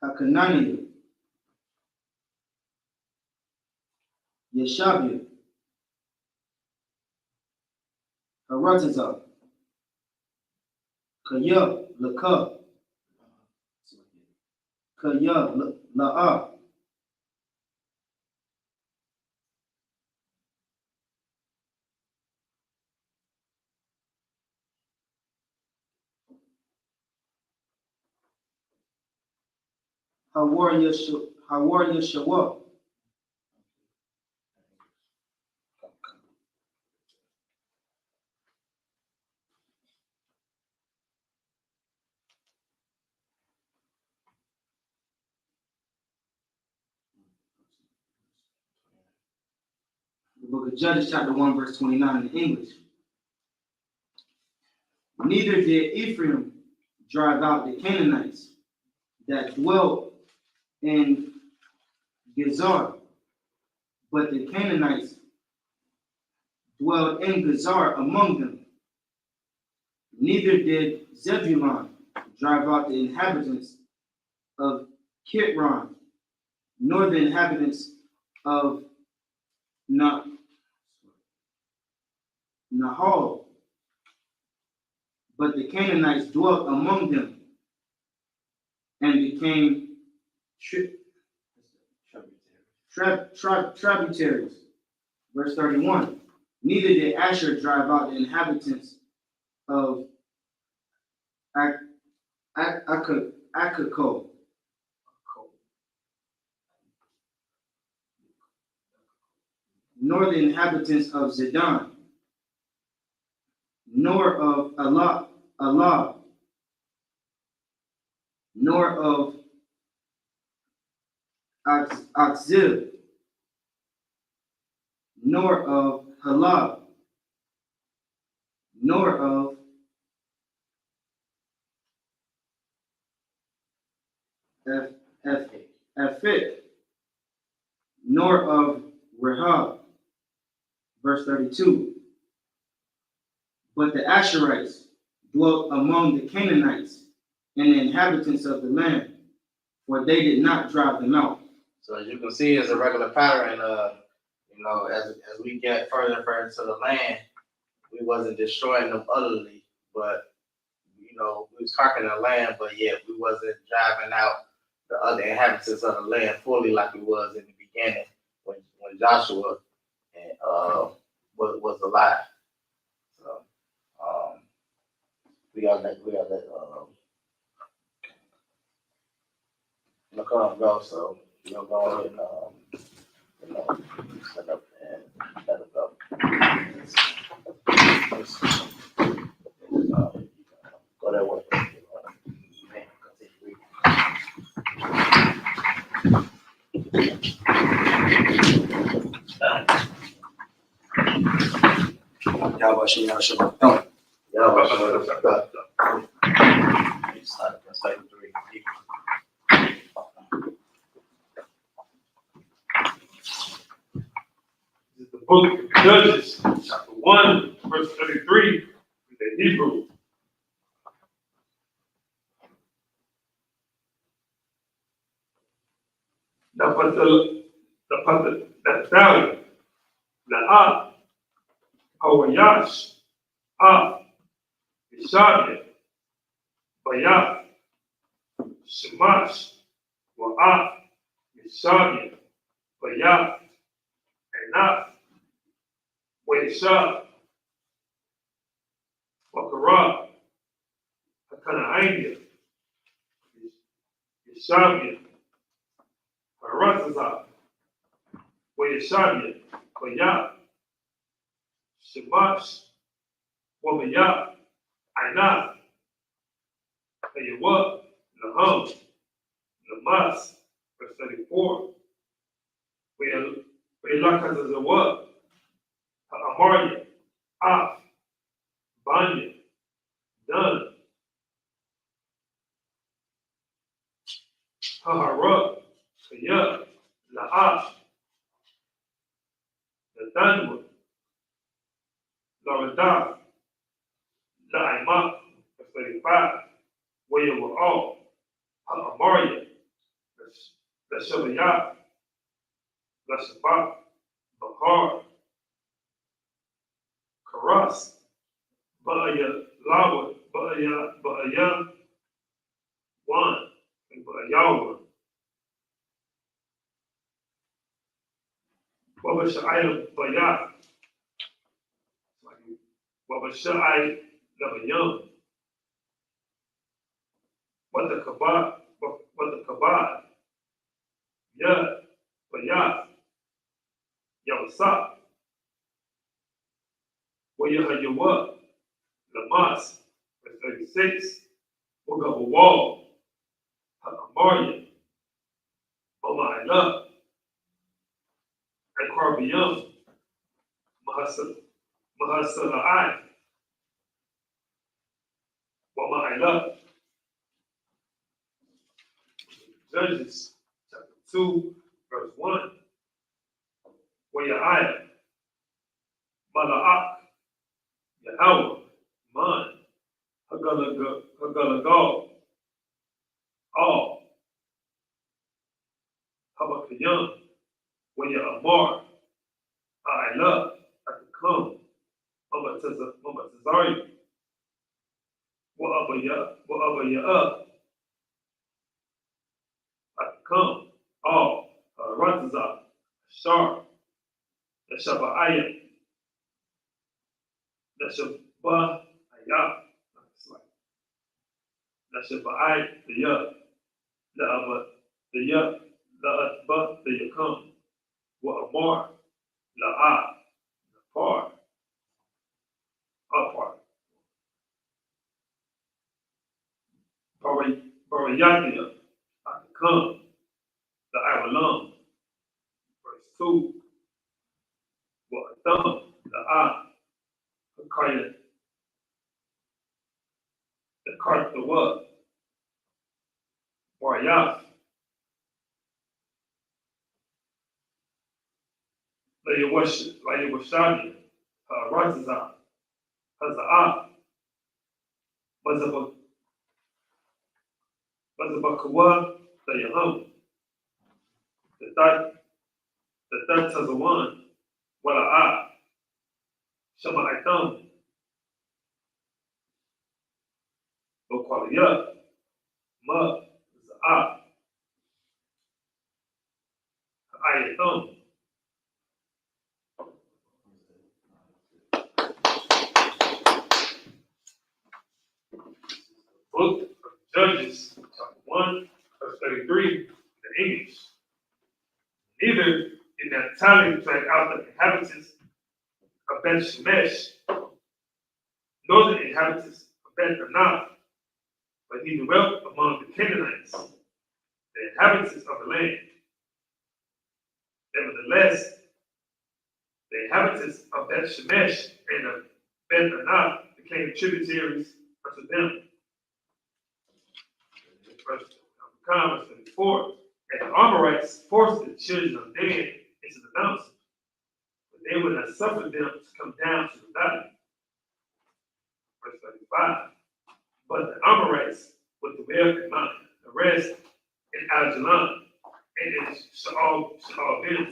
Hakanania, Yeshabia, Harataza, Kaya, Laka, Kaya, La'a, Hawar Yeshawa, the book of Judges, chapter 1, verse 29 in English. Neither did Ephraim drive out the Canaanites that dwelt in Gezer, but the Canaanites dwelled in Gezer among them. Neither did Zebulun drive out the inhabitants of Kitron, nor the inhabitants of Nahal, but the Canaanites dwelt among them and became tributaries. Verse 31. Neither did Asher drive out the inhabitants of Akko, nor the inhabitants of Zidon, nor of Allah, nor of Akzib, nor of Halab, nor of Ephik, nor of Rahab. Verse 32. But the Asherites dwelt among the Canaanites and the inhabitants of the land, for they did not drive them out. So as you can see, it's a regular pattern. As we get further and further to the land, we wasn't destroying them utterly, but we was conquering the land, but yet we wasn't driving out the other inhabitants of the land fully like we was in the beginning when Joshua was alive. So we got that go. So we'll go ahead and set up and let it go. Go that way. The book of Judges, chapter 1, verse 33, in the Hebrew. Naphtali, La'a, Hawayash, Ishabia, Bayah, Shemash, Wa'ah, Ishabia, Bayah, Anaf, Waishah, Wakara, Hakanaania, Ishabia, Haratazah, Waishabia, Bayah, Shemash, Wabayah, Anaf, Ayawah, Nahum, Namas, verse 34. Wailakazazawah, Amaria, Af, Banya, Dun, Laradah, Laimak, verse 35, where you were all, Amaria, the Shabbayah, the Shabbat, Bahar, Karas, Ba'aya, Lawa, Ba'aya, one, and Ba'aya one. Wabasha'ai Bayah, Wabasha'ai Labayam, what the Kabad, Yad, Bayah, Yawasap, Wayahayawa, Lamas, verse 36, Wagabawal, Amaria, Oma'ila, and Karbiyam, Mahasala'ai, Wama'ila. Judges chapter 2, verse 1. Waya'ai, Mala'ak, Yahweh, Man, Hagalagal, All, Habakayam, Waya'amar, A'ila, Atakam, Mamatazari, Wa'abaya'ah, Atakam, All, Ratazah, Shar, Nashaba'ayah, Nashaba'ayah, Nashaba'ay, the Yah, La'aba, the Yah, La'atba, the Yakam, Wa'amar, La'ah, Napar, Apar, Barayatia, Atakam, the Avalam, verse 2, Wa'atam, the Ah, Hakayat, the Kartawa, Warayas, Layawashani, Razazah, Haza'ah, Mazabakawa, the Yaham, the Tazawan, Wala'ah, Shama'aitam, Lokwaliyah, Ma, Za'ah, Ayatam. Book of Judges, chapter 1, verse 33, in English. Neither did Naphtali drag out the inhabitants of Ben Shemesh, nor the inhabitants of Ben Anah, but he dwelt among the Canaanites, the inhabitants of the land. Nevertheless, the inhabitants of Ben Shemesh and of Ben Anah became tributaries unto them. Verse 24, and the Amorites forced the children of Dan into the mountains, but they would not suffer them to come down to the valley. Verse 35, but the Amorites would dwell in Mount Perez in Aljalan and in Sha'al-bin.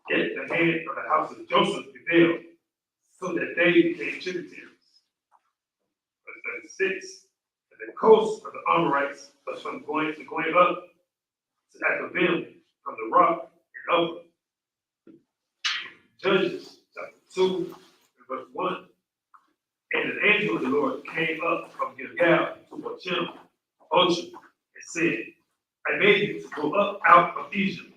Yet the hand of the house of Joseph prevailed, so that they became tributaries. Verse 36, and the coast of the Amorites was from going up to Akavim from the rock and upward. Judges chapter 2 and verse 1. And an angel of the Lord came up from Gilgal to Bochim, Ocean, and said, I made you to go up out of Egypt,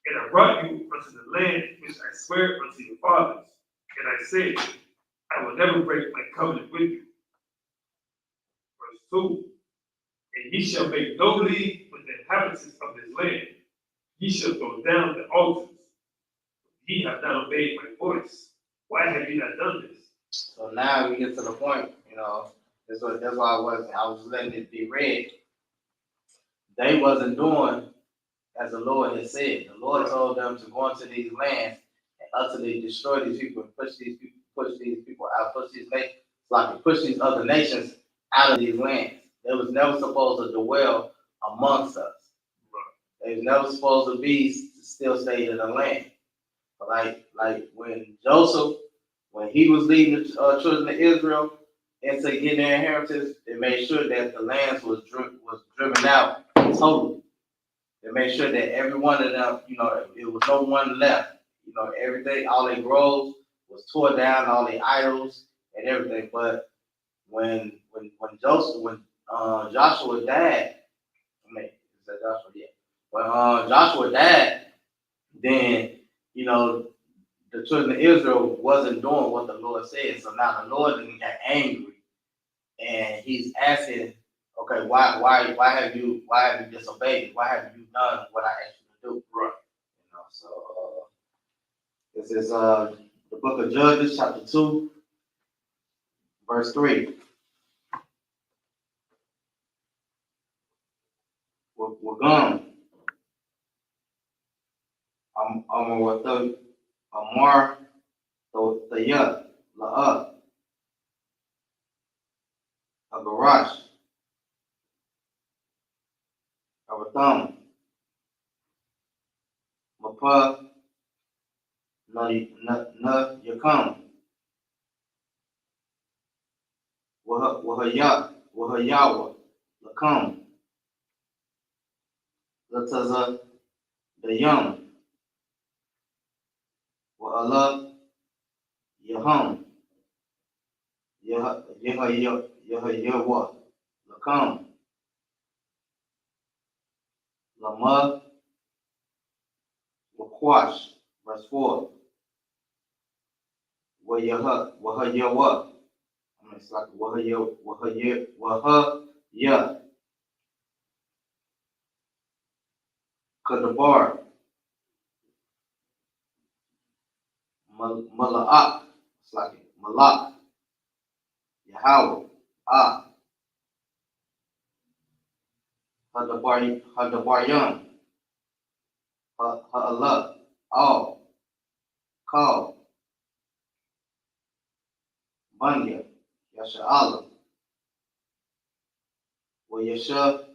and I brought you unto the land which I swear unto your fathers. And I said, I will never break my covenant with you. Verse 2, and ye shall make no league with the inhabitants of this land. Ye shall throw down the altars. Ye have not obeyed my voice. Why have ye not done this? So now we get to the point, that's why I was letting it be read. They wasn't doing as the Lord had said. The Lord told them to go into these lands and utterly destroy these people and push these people push these people out, push these nations, like push these other nations out of these lands. They was never supposed to dwell amongst us. They was never supposed to be still stay in the land. But like when Joseph, when he was leading the children of Israel into getting their inheritance, they made sure that the lands was driven out totally. They made sure that every one of them, it was no one left. Everything, all their groves was tore down, all their idols and everything. But when Joshua died, is that Joshua? Yeah. When Joshua died, then the children of Israel wasn't doing what the Lord said. So now the Lord got angry, and He's asking, okay, why have you disobeyed? Why have you done what I asked you to do? Right. So this is the book of Judges, chapter 2, verse 3. We're gone. I'm with the Amar, the Yah, La'ah, Agarash, Avatham, Mapa, Na Yakam, Wahayawa, Lakam, Lataza, the Yam, Wa'ala, Yaham, Yahayawa, Lakam, Lama, Wakwash, verse 4. Wahayawa. It's like Wahaya, Kadabar, Mala'ak. It's like Malak, Yahweh, Hadabaryam, Ha'ala, Al, Kal, Banya, Yasha'ala, Wayasha,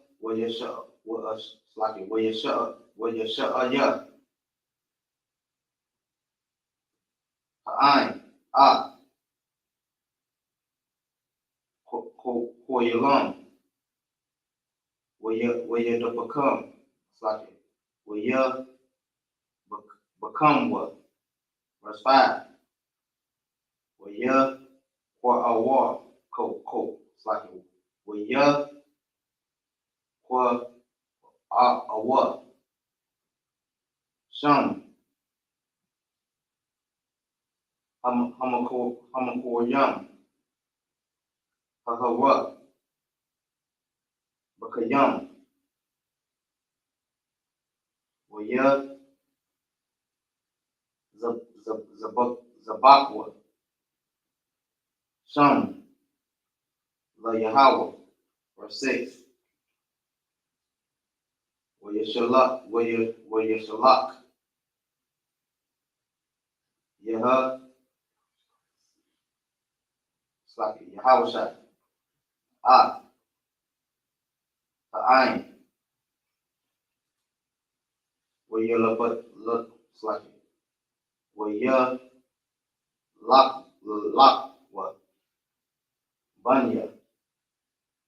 Wayasha'aya, Ha'ain, Koyalam, Wayadabakam, it's like Waya become what? Verse 5. Waya kwa awa, it's like Waya kwa awa, Sham, Hamakoyam, Hahawa, Bakayam, Waya Zabakwa, Sham, La Yahweh, verse 6. Wayashalak, Yahah, it's like Yahawashah, Ha'ain, it's like Waya Lak, what? Banya,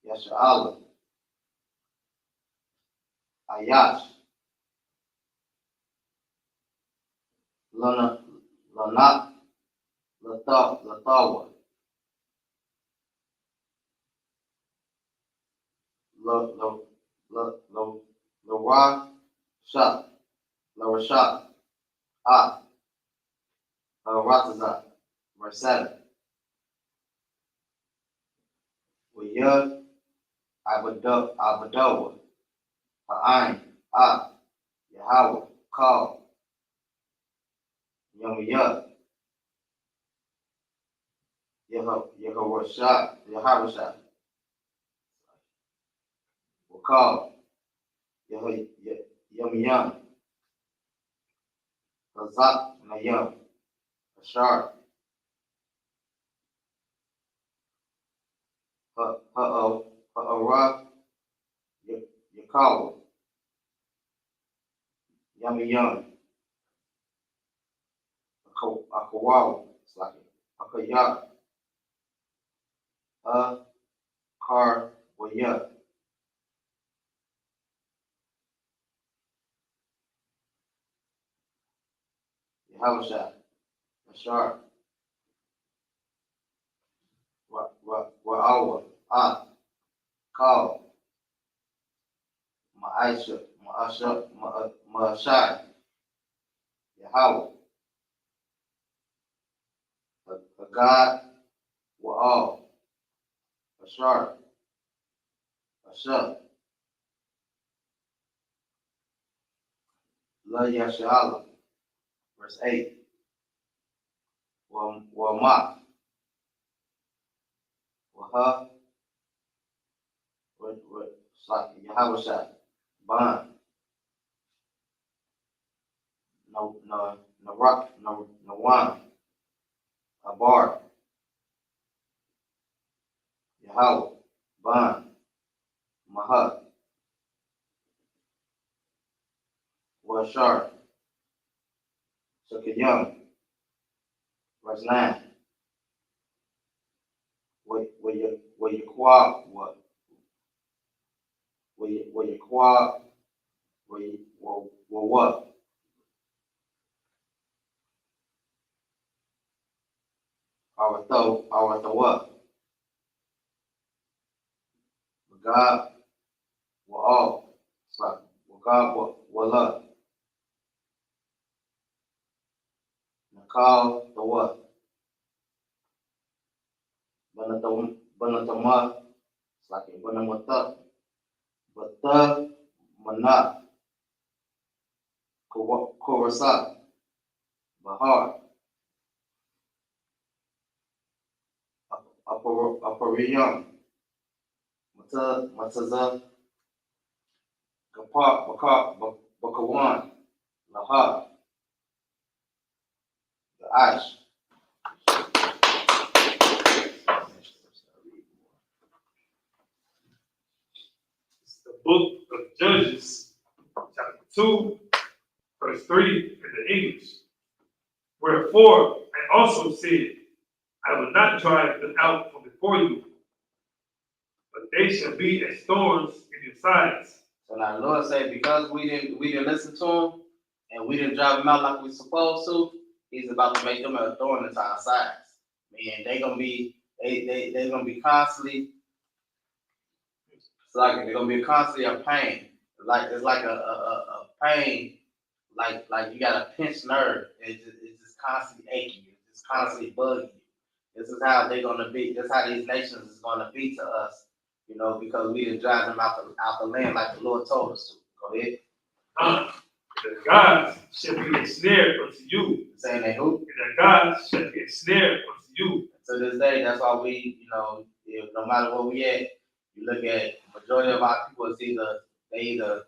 Yasha'ala, Ayash, Lanat, Latawa, Larashah, Ratazat, verse 7. Waya Abadawa, Ha'ain, Yahweh, Kal, Yamiyah, Yahawashah, Wakal, Yamiyam, Razak, Mayam, Ashar, Ha'ara, Yakawa, Yamiyan, Akawawa, it's like Akaya, Kar, Waya, Yahavasha, Ashar, Wa'awa, Kal, Ma'aisha, Ma'ashai, Yahweh, Agad, Wa'al, Ashar, Ashab, La Yashala, verse 8, Wa'ma, Waha, it's like Yahavasha, Ban, Nawan, Abar, Yahweh, Ban, Mahat, Washar, Sakayam, verse 9, Wayakwa, what? Our what? God, all. It's like, God, what? Nakal, the what? Banatama, it's like Banamata, Bata, Mana, Korasa, Bahar, Apariyam, Mataza, Bakar, Bakawan, Lahar, the Ash. It's the book of Judges, chapter 2, verse 3 in the English. Wherefore, I also said, I will not drive them out from before you, but they shall be as thorns in your sides. So now the Lord said, because we didn't listen to him and we didn't drive him out like we supposed to, he's about to make them a thorn into our sides. Man, they're gonna be constantly, it's like they're gonna be constantly a pain. Like it's like a pain, like you got a pinched nerve. It's just constantly aching you, it's just constantly bugging you. This is how they're gonna be, this is how these nations is gonna be to us, because we didn't drive them out the land like the Lord told us to. Go ahead. The gods shall be a snare unto you. Saying that who? And the gods shall be a snare unto you. To this day, that's why we, no matter where we at, you look at majority of our people is either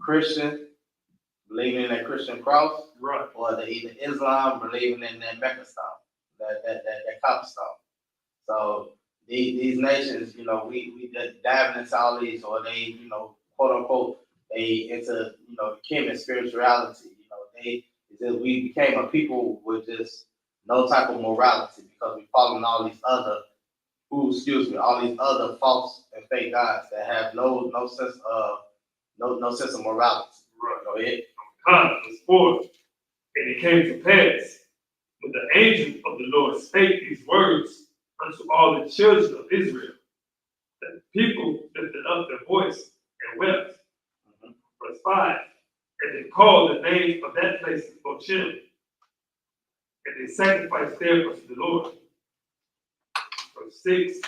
Christian, believing in that Christian cross, right, or they either Islam, believing in that Mecca stone, that copper stone. So these nations, we diving into all these, or they, quote unquote, they into the Kemet spirituality. We became a people with just no type of morality because we following all these other, all these other false and fake gods that have no sense of no sense of morality. right. Go ahead. Verse 4. And it came to pass when the angel of the Lord spake these words unto all the children of Israel, that the people lifted up their voice and wept. Verse 5. And they called the name of that place Bochim, and they sacrificed there unto the Lord. Verse 6.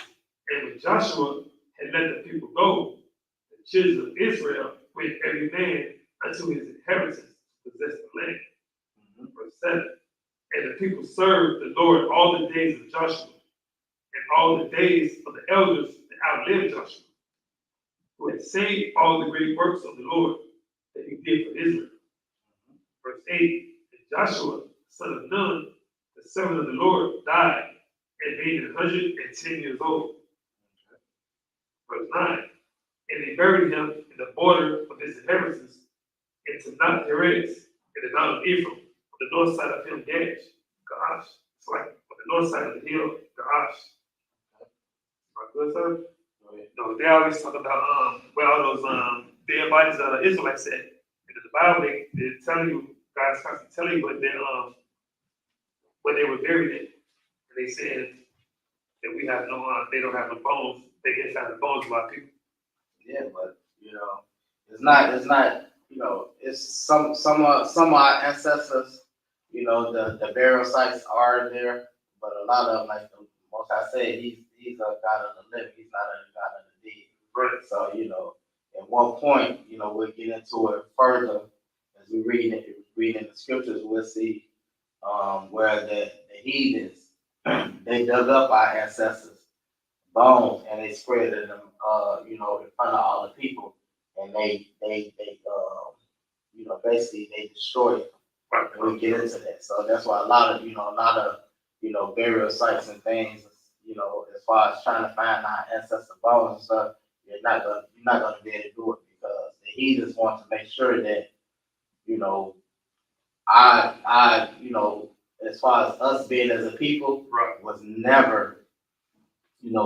And when Joshua had let the people go, the children of Israel went every man unto his inheritance to possess the land. Verse 7. And the people served the Lord all the days of Joshua, and all the days of the elders that outlived Joshua, who had seen all the great works of the Lord that he did for Israel. Verse 8. And Joshua, son of Nun, the servant of the Lord, died, and being 110 years old. Verse 9. And they buried him in the border of his inheritance into Mount Perez, in the mountain of Ephraim, on the north side of him, Gash. It's like on the north side of the hill, Gash. My good son? No, they always talk about where all those dead bodies of the Israelites at. And in the Bible, they tell you, God's constantly telling you where they were buried at. And they said that we have no, they don't have no bones. They can't find the bones of our people. Yeah, but it's not. It's some of our ancestors. The burial sites are there, but a lot of them, like the Most High said, he's a God of the living. He's not a God of the dead. Right. So at one point, we'll get into it further as we read in the scriptures. We'll see where the heathens they dug up our ancestors' bones and they spread them, in front of all the people, and they basically they destroyed them. Right. And we get into that. So that's why a lot of burial sites and things, as far as trying to find our ancestor bones and stuff, you're not gonna be able to do it because the heathens want to make sure that, as far as us being as a people, Right. was never,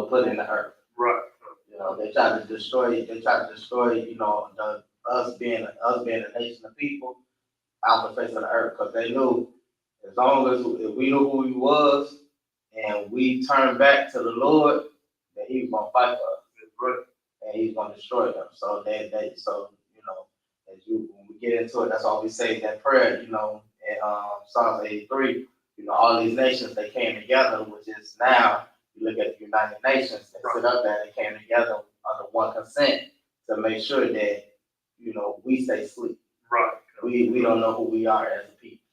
put in the earth. Right. They try to destroy. Us being a nation of people out the face of the earth, because they knew as long as if we knew who he was and we turned back to the Lord, that he was gonna fight for us. Right. And he's gonna destroy them. So when we get into it, that's why we say that prayer, in Psalms 83, all these nations they came together, which is now you look at the United Nations, they sit up there, they came together under one consent to make sure that, we stay asleep. Right. We don't know who we are as a people.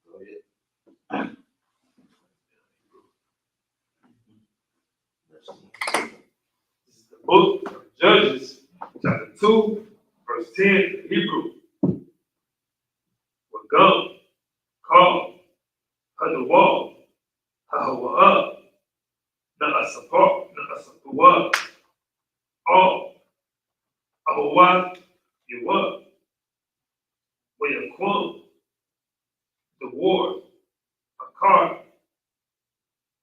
Go ahead. This is the book of Judges, chapter 2, verse 10 in Hebrew. Wagam, call, Hadawal, Hahawa, Na'asapua, all, Abawa, Yawa, Wayaquam, the war, Akar,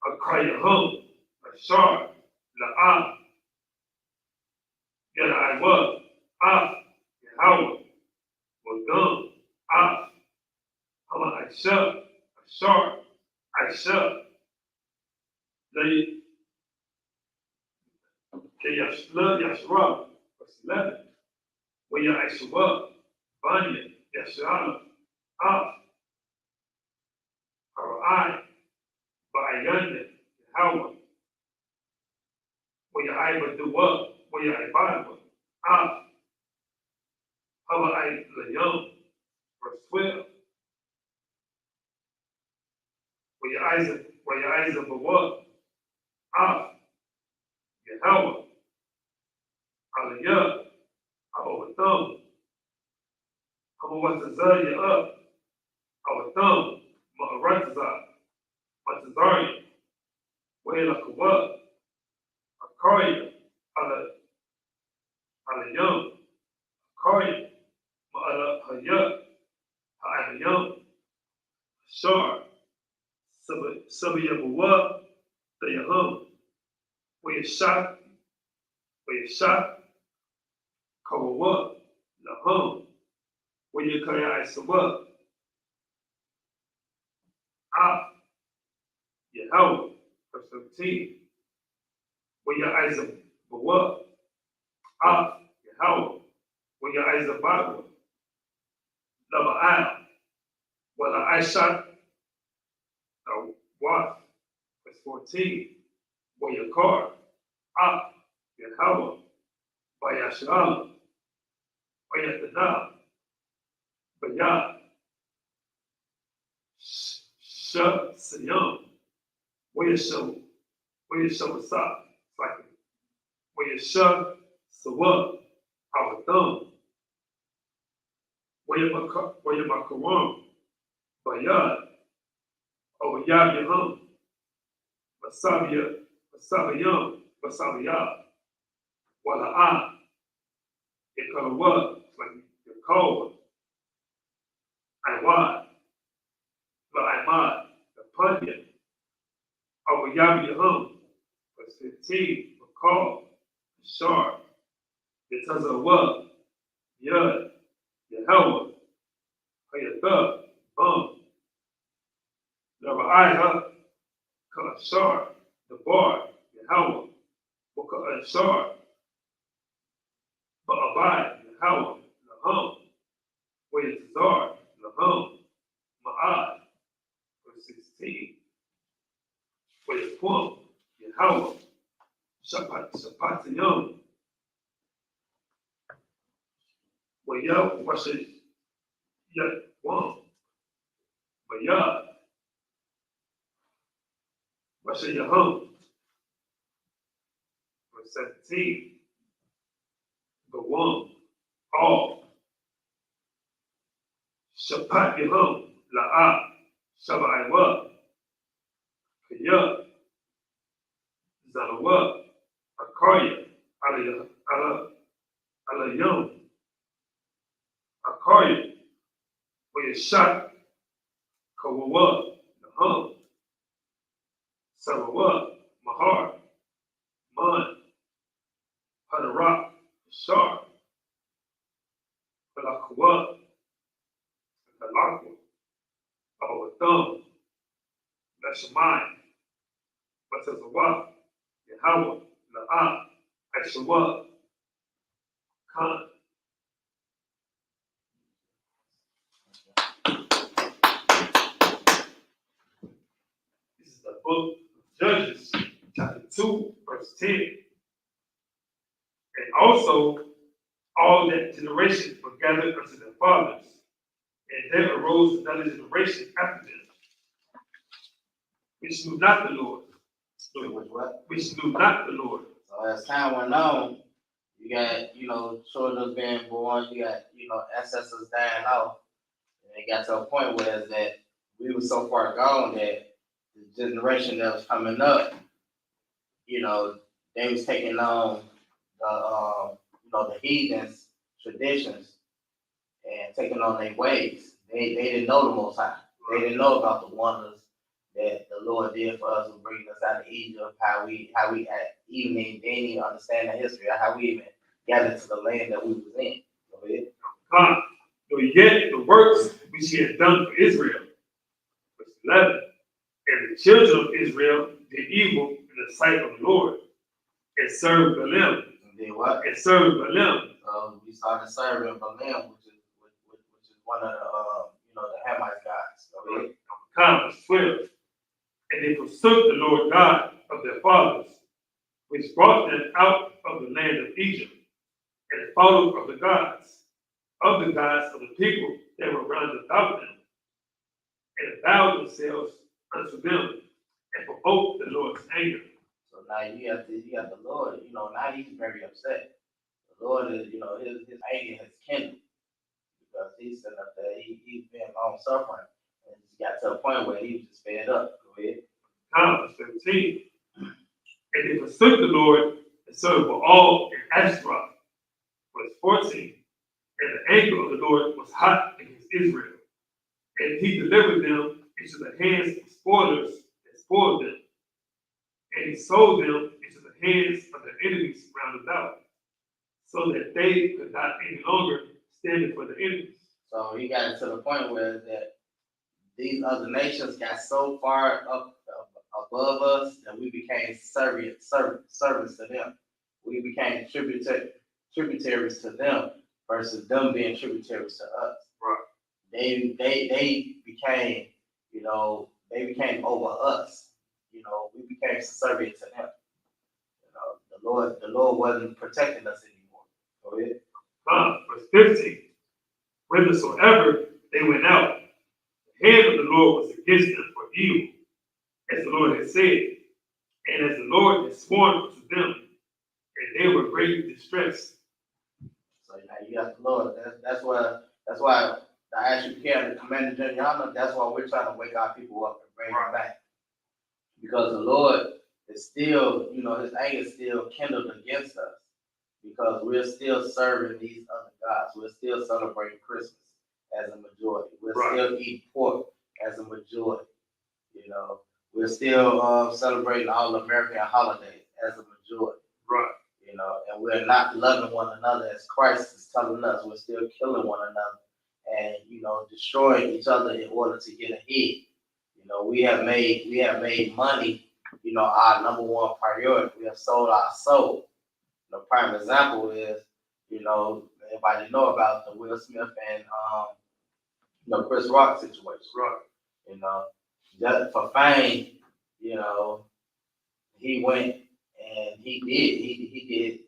Akayahum, Ashar, La'ah, Yadaiwa, Yahweh, Wagum, Hama Aisha, Ashar, Aisha, Yashra, verse 11, Waya Aishwa, Banya, Yashara, Harai, Ba'ayanda, Yahweh, Waya Aiba Duwa, Waya Aiba, Hava Ai Layam, verse 12, Waya Isa Bawa, Yahweh, Aliyah, Awatam, Hawatazaya, Awatam, Ma'aratazah, Matazarian, Wayla Akari, Alayam, Akari, Ma'ala Hayat, Ha'alayam, Ashar, Sabayabawa, Dayahum, Wayashat, Kawawa, Lahum, Wayakaya Isawa, Yahweh, verse 13, Waya Isaac Bawa, Yahweh, Waya Isaac Bawa, Laba'al, Wala Aishat, Wat, verse 14, Wayakar, Yahweh, Bayashal, Bayatana, Bayat, Sayam, Wayasham, Wayashamasa, Wayasham, Sawa, Awatam, Wayamakaram, Bayad, Awayabiham, Masabiyam, Masabiyah, Wala it could have was like the cold. I was, but I mad, the pundit. Over Yabi Yahum was 15, for call, sharp. It does a what? Yud, Yahweh, for your thug, Never I up, cut sharp, the bar, Yahweh, book a sharp, but abide, Yahweh, the hum, where it's Zar, the hum, Ma'ad, verse 16, where it's Pum, Yahweh, Shapat Yom, where Yah, what's it, Yah, Wam, but Yah, what's it, Yahum, verse 17, the Wam, all, Shapat Yahum, La'ah, Shabbat Kaya, Zalawa, Akarya, Alayam, Akarya, where you shot, Kawawa, Nahum, Sarawa, Mahar, Man, Hadarak, Shar, Halakwa, Halakwa, Awatham, Nashamai, Batazawa, Yahweh, La'ah, Aishawa, Khan. This is the book of Judges, chapter 2, verse 10. And also, all that generation were gathered unto their fathers, and there arose another generation after them, which knew not the Lord. Which knew not the Lord. So as time went on, you got, children being born, you got, ancestors dying off. And it got to a point where that we were so far gone that the generation that was coming up, they was taking on the heathens' traditions and taking on their ways. They didn't know the Most High. They didn't know about the wonders that the Lord did for us to bring us out of Egypt, how we even didn't even understand the history, how we even got into the land that we was in. Go ahead. Nor yet the works which he had done for Israel. Verse 11. And the children of Israel did evil in the sight of the Lord, and served Balaam. And did what? And served Balaam. We started serving Balaam, which is one of the Hamite gods. Go ahead. Verse 12. And they forsook the Lord God of their fathers, which brought them out of the land of Egypt, and followed of the gods of the people that were round about them, and bowed themselves unto them, and provoked the Lord's anger. So now you got the Lord, now he's very upset. The Lord is, his anger has kindled because he's sitting up there, he's been long suffering, and he got to a point where he was just fed up. Go ahead. Verse 15. And they forsook the Lord and served Baal and Ashtaroth. Verse 14. And the anger of the Lord was hot against Israel, and he delivered them into the hands of spoilers that spoiled them, and he sold them into the hands of their enemies round about, so that they could not any longer stand before the enemies. So he got to the point where that these other nations got so far up above us that we became servants to them. We became tributaries to them versus them being tributaries to us. Right. They became, they became over us. We became subservient to them. The Lord wasn't protecting us anymore. Go ahead. Verse 15. Whithersoever they went out, the hand of the Lord was against them for evil, as the Lord had said, and as the Lord had sworn unto them, and they were greatly distressed. So now you got the Lord. That's why I actually care the Commander General. That's why we're trying to wake our people up and bring them back, because the Lord is still, his anger is still kindled against us, because we're still serving these other gods. We're still celebrating Christmas as a majority. We're still eating pork as a majority. You know, we're still celebrating all American holidays as a majority. Right. You know, and we're not loving one another as Christ is telling us. We're still killing one another and, you know, destroying each other in order to get ahead. You know, we have made money, you know, our number one priority. We have sold our soul. The prime example is, you know, everybody know about the Will Smith and you know, Chris Rock situation. Right. You know, just for fame, you know, he went and he did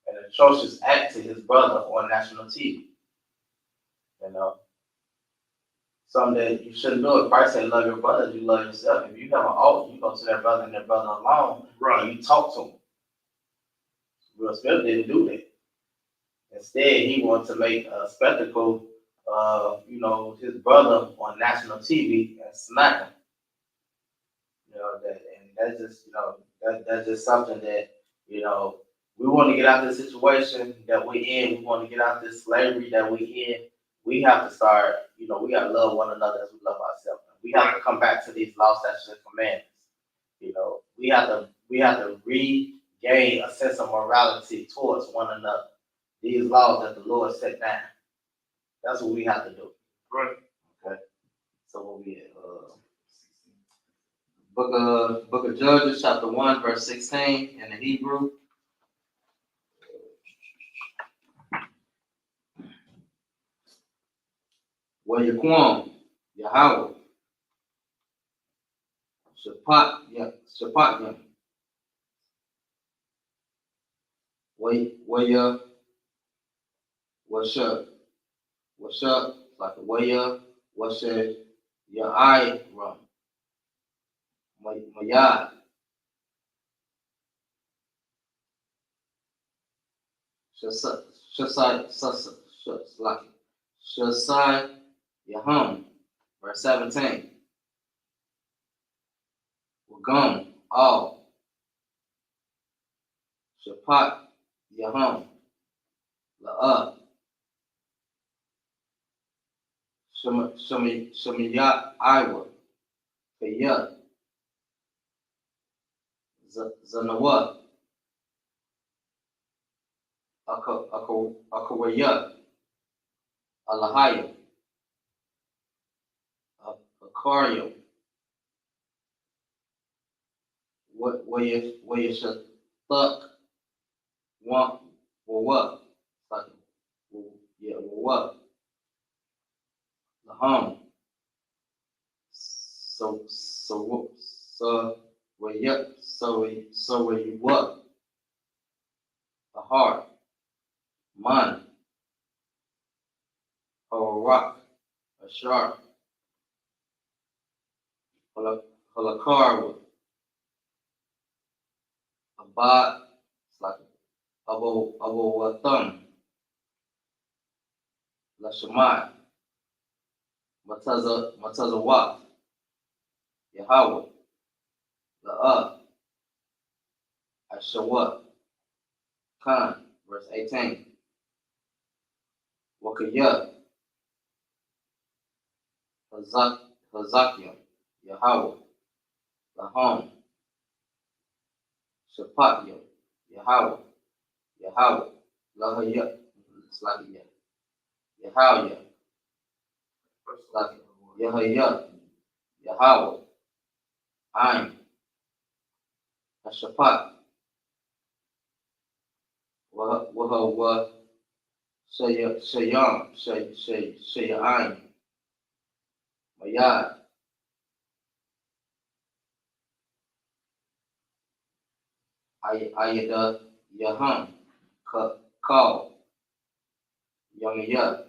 an atrocious act to his brother on national TV. You know, something that you shouldn't do. If Christ said, "Love your brother, you love yourself." If you have an altar, you go to that brother and that brother alone, Right. and you talk to him. Will Smith didn't do that. Instead, he wanted to make a spectacle of, you know, his brother on national TV and smack him. You know, that's just, you know, that's just something that, you know, we want to get out of this situation that we're in. We want to get out of this slavery that we're in. We have to start, you know, we got to love one another as we love ourselves. We have to come back to these law, statutes, and commandments. You know, we have to regain a sense of morality towards one another. These laws that the Lord set down. That's what we have to do. Right. Okay. So what we at? Book of Judges, chapter 1, verse 16 in the Hebrew. Wayaquam, Yahweh, Shapatya, Waya, what's up, like a Waya, Washa, Yai, Rum, Mayad, Shasai, Yahum, verse 17. Wagum, all. Shapat, Yahum, La'ah, Shemayat, Iwa, Kayat, Zanawat, Akawayat, Alahaya, Akario, Wayashatak, Want, what? Yeah, what? Laham. So where you what? A heart, man, or a rock, a shark, Halakarwa, a bot, it's like abo thumb, la shamat, mataza wat, Yahweh, la Ashawat, Khan, verse 18. Wakayah, Hazakia, Yahweh, Lahom, Shapatya, Yahweh, Lahayah, it's like Yahweh, like Yahayah, Yahweh, Ain, Hashapat, Waha, Shayam, Shayain, Mayad, Ayada, Yaham, Kal, Yamiyah,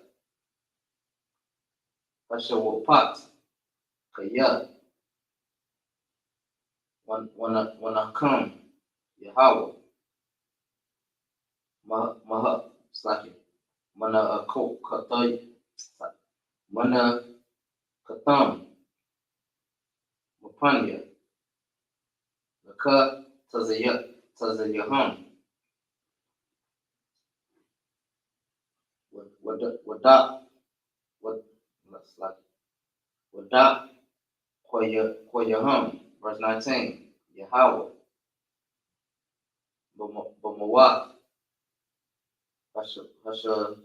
Hashawapat, Kayah, when I come, Yahweh, Maha, it's like it. Mana Katay, Mana Katam, Mapanya, Laka Tazayaham, Wadak Koyahum, verse 19, Yahweh, Bamawak, Hasha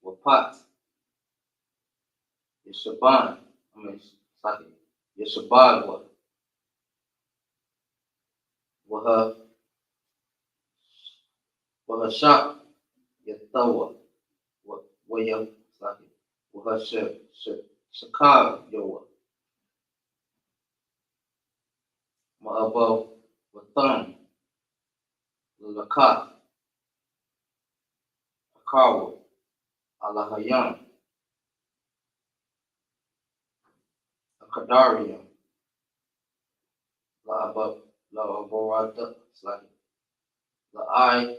Wapat, Yeshaban, Yeshabad, Wahashak, Yathawa, Wayam, Wahashak, Shakar, Yoa, Ma'abo, Watham, Lakat, Akawa, Alahayam, Akadarium, La'aborata, La'ai,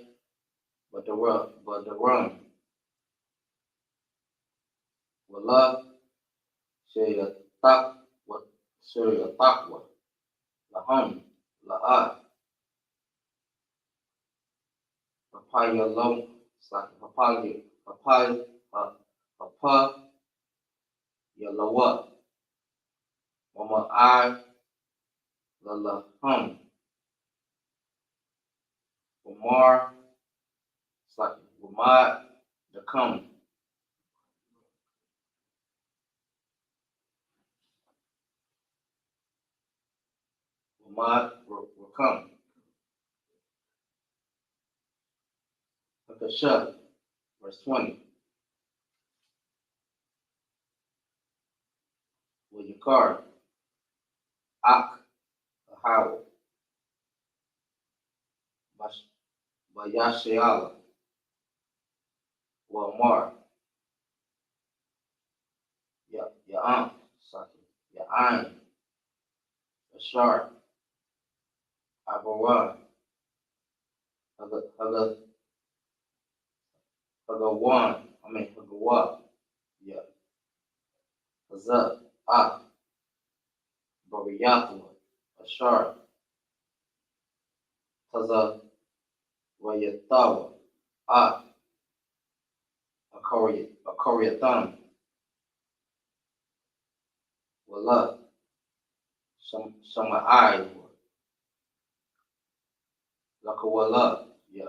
Badaram, Wala, Shayatak, Shayatakwa, Laham, La'at, Papaya Lom, Papaya, Papa, Yalawa, Mama I, Lalaham, Umar, Wamad, Dakam, Wamad, Rakam, Akasha, verse 20, Wayakar, Ak, Ahawa, Bayashiala, Wamar, Ya'am, Ya'an, Ashar, Abawan, Hagawa, yeah, Hazak, Ah, Bariyathwa, Ashar, Taza, Wayathawa, Ah, Akoriatham, Wala, Shama'ai, Lakawala, yeah,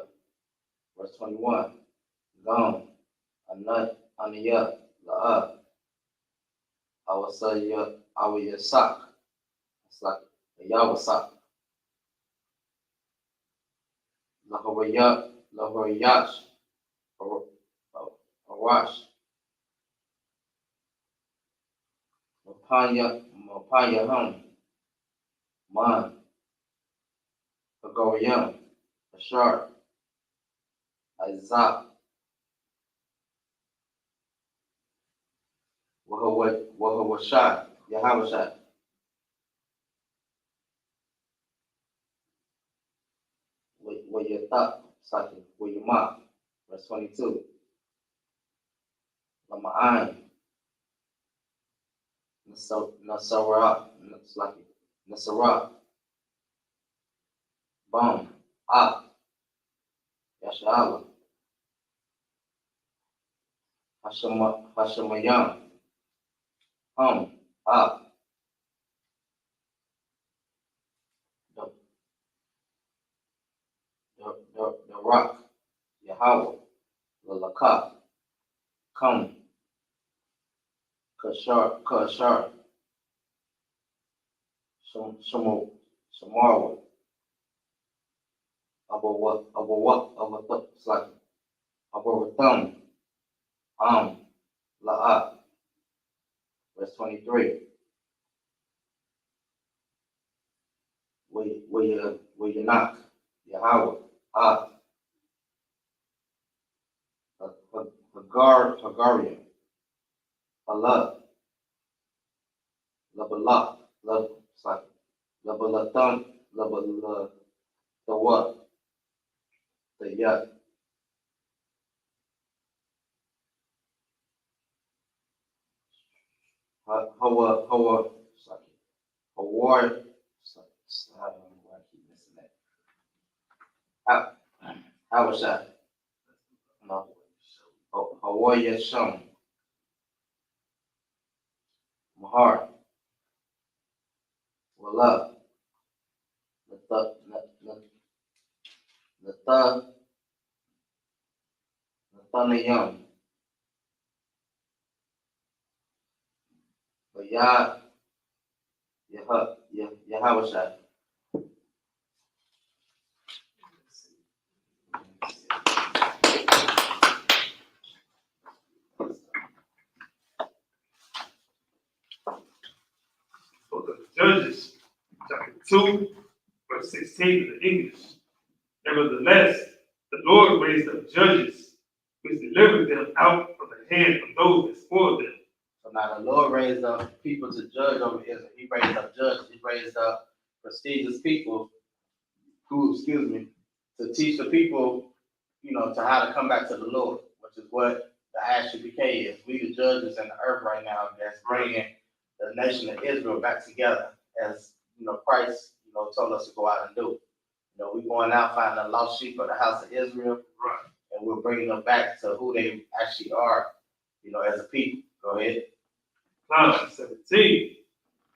verse 21, Gam, Anat, Aniyah, La'ah, Awayasak, it's like Yawasak, Lahoyash, Arash, Mapaya Hum, Man, Hagoriam, Ashar, Isaac, Wahawashai, Yahavashai, Wayathak, Saki, Wayamak, verse 22, Lama'an, Nasara, Nasara, Bam, Ah, Yashala, Hashemayam, Ah, the rock, Yahweh, Lalakah, Come, Kashar, Shamarwa, Abawatham, La'at, verse 23, Wayanak, Yahweh, Ah, Hagarian, Allah, Labalak, Labalatham, the what? The Yat, Hawa, Award, I don't know why I keep missing that. Hawashai, no, Hawaii Shum. Mahar. Wala. Nathaniel. But Yahawashai. Book of Judges, chapter 2, verse 16 in the English. Nevertheless, the Lord raised up judges, which delivered them out of the hand of those that spoiled them. So now the Lord raised up people to judge over Israel. He raised up judges. He raised up prestigious people who, to teach the people, to how to come back to the Lord, which is what the Isupk is. We the judges in the earth right now that's bringing the nation of Israel back together as, Christ, told us to go out and do. We're going out finding the lost sheep of the house of Israel, Right. and we're bringing them back to who they actually are, as a people. Go ahead. Psalm 17.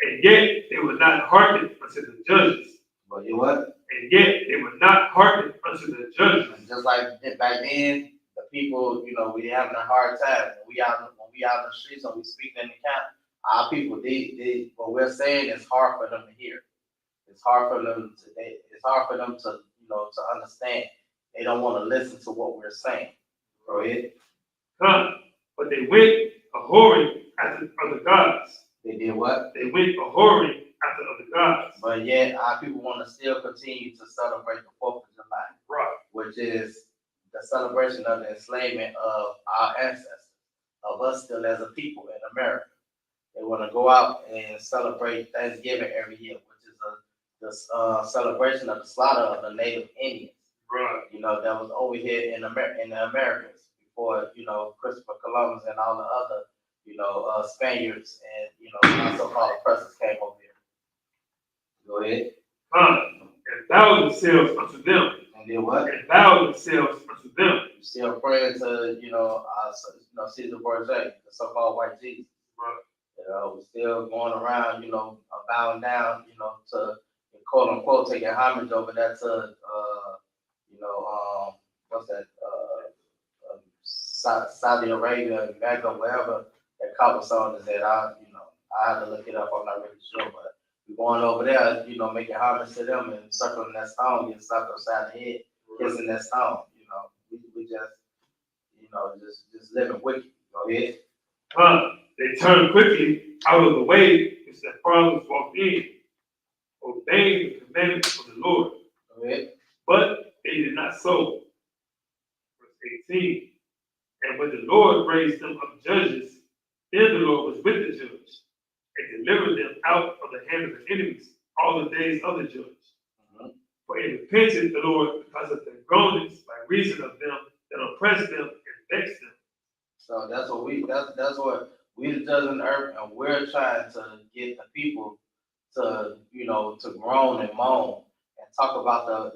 And yet they would not hearken unto the judges. But you what? And yet they would not hearken unto the judges. And just like back then, the people, we having a hard time. When we out in the streets and we speaking in the camp, our people, they what we're saying is hard for them to hear. It's hard for them to to understand. They don't want to listen to what we're saying. Go ahead. But they went a-whoring after other gods. They did what? They went a-whoring after other gods. But yet our people want to still continue to celebrate the 4th of July. Right. Which is the celebration of the enslavement of our ancestors, of us still as a people in America. They want to go out and celebrate Thanksgiving every year, which is the celebration of the slaughter of the Native Indians. Right. That was over here in the Americas before, Christopher Columbus and all the other, Spaniards and, so-called oppressors came over here. Go ahead. And bow themselves unto them. And then what? And bow themselves unto them. You still praying to, Caesar Borgia, the so-called white Jesus. Right. We're still going around, bowing down, to quote unquote taking homage over that to, what's that, Saudi Arabia, Mecca, wherever that couple song is at. I have to look it up. I'm not really sure, but we're going over there, making homage to them and circling that stone, getting slapped upside the head, kissing that stone. We just, just living wicked. Go ahead. They turned quickly out of the way which their fathers walked in, obeying the commandments of the Lord. Go ahead. But they did not so. Verse 18. And when the Lord raised them up judges, then the Lord was with the judge and delivered them out of the hand of the enemies all the days of the judge. Mm-hmm. For it repented the Lord because of their groanings by reason of them that oppressed them and vexed them. So that's what we the judges in the earth, and we're trying to get the people to, to groan and moan and talk about the,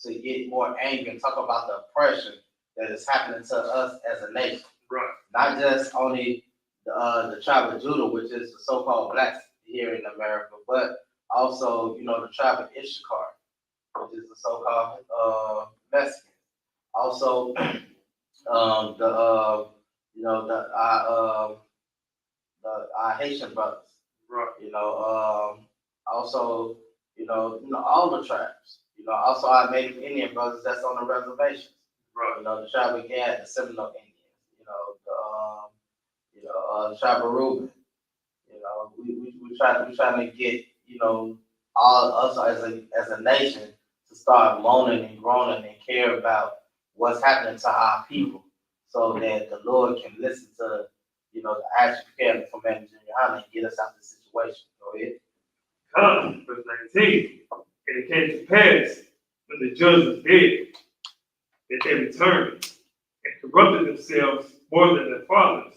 to get more angry and talk about the oppression that is happening to us as a nation. Right. Not just only the tribe of Judah, which is the so-called blacks here in America, but also, the tribe of Isupk, which is the so-called Mexicans. Also, our Haitian brothers. Right. Also, all the tribes. Also our Native Indian brothers that's on the reservations. Right. The tribe of Gad, the Seminole Indians. The tribe of Reuben. We trying to get, all us as a nation to start moaning and groaning and care about what's happening to our people, so that the Lord can listen to, the Isupk from Manager Johanna and get us out of this situation. Go ahead. Verse 19. And it came to pass when the judge was dead that they returned and corrupted themselves more than their fathers,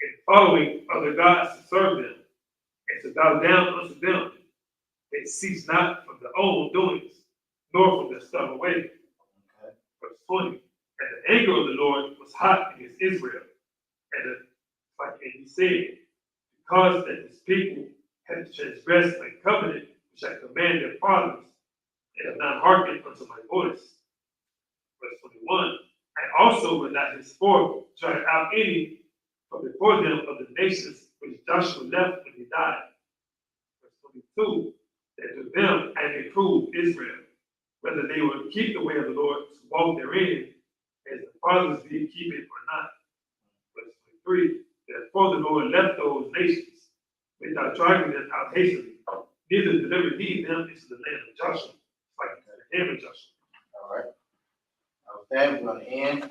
in following other gods to serve them and to bow down unto them. They cease not from their own doings, nor from their stubborn ways. Okay. Verse 20. And the anger of the Lord was hot against Israel. And he said, because that his people had transgressed my covenant, which I commanded their fathers, and have not hearkened unto my voice. Verse 21. I also will not henceforth drive out any from before them of the nations which Joshua left when he died. Verse 22. That to them I may prove Israel, whether they will keep the way of the Lord to walk therein, as the fathers did keep it or not. Verse 23. Therefore the Lord left those nations without driving them out hastily, neither delivered he them into the land of Joshua, like the hand of Joshua. All right. With that, we're going to end.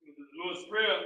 The Lord's Prayer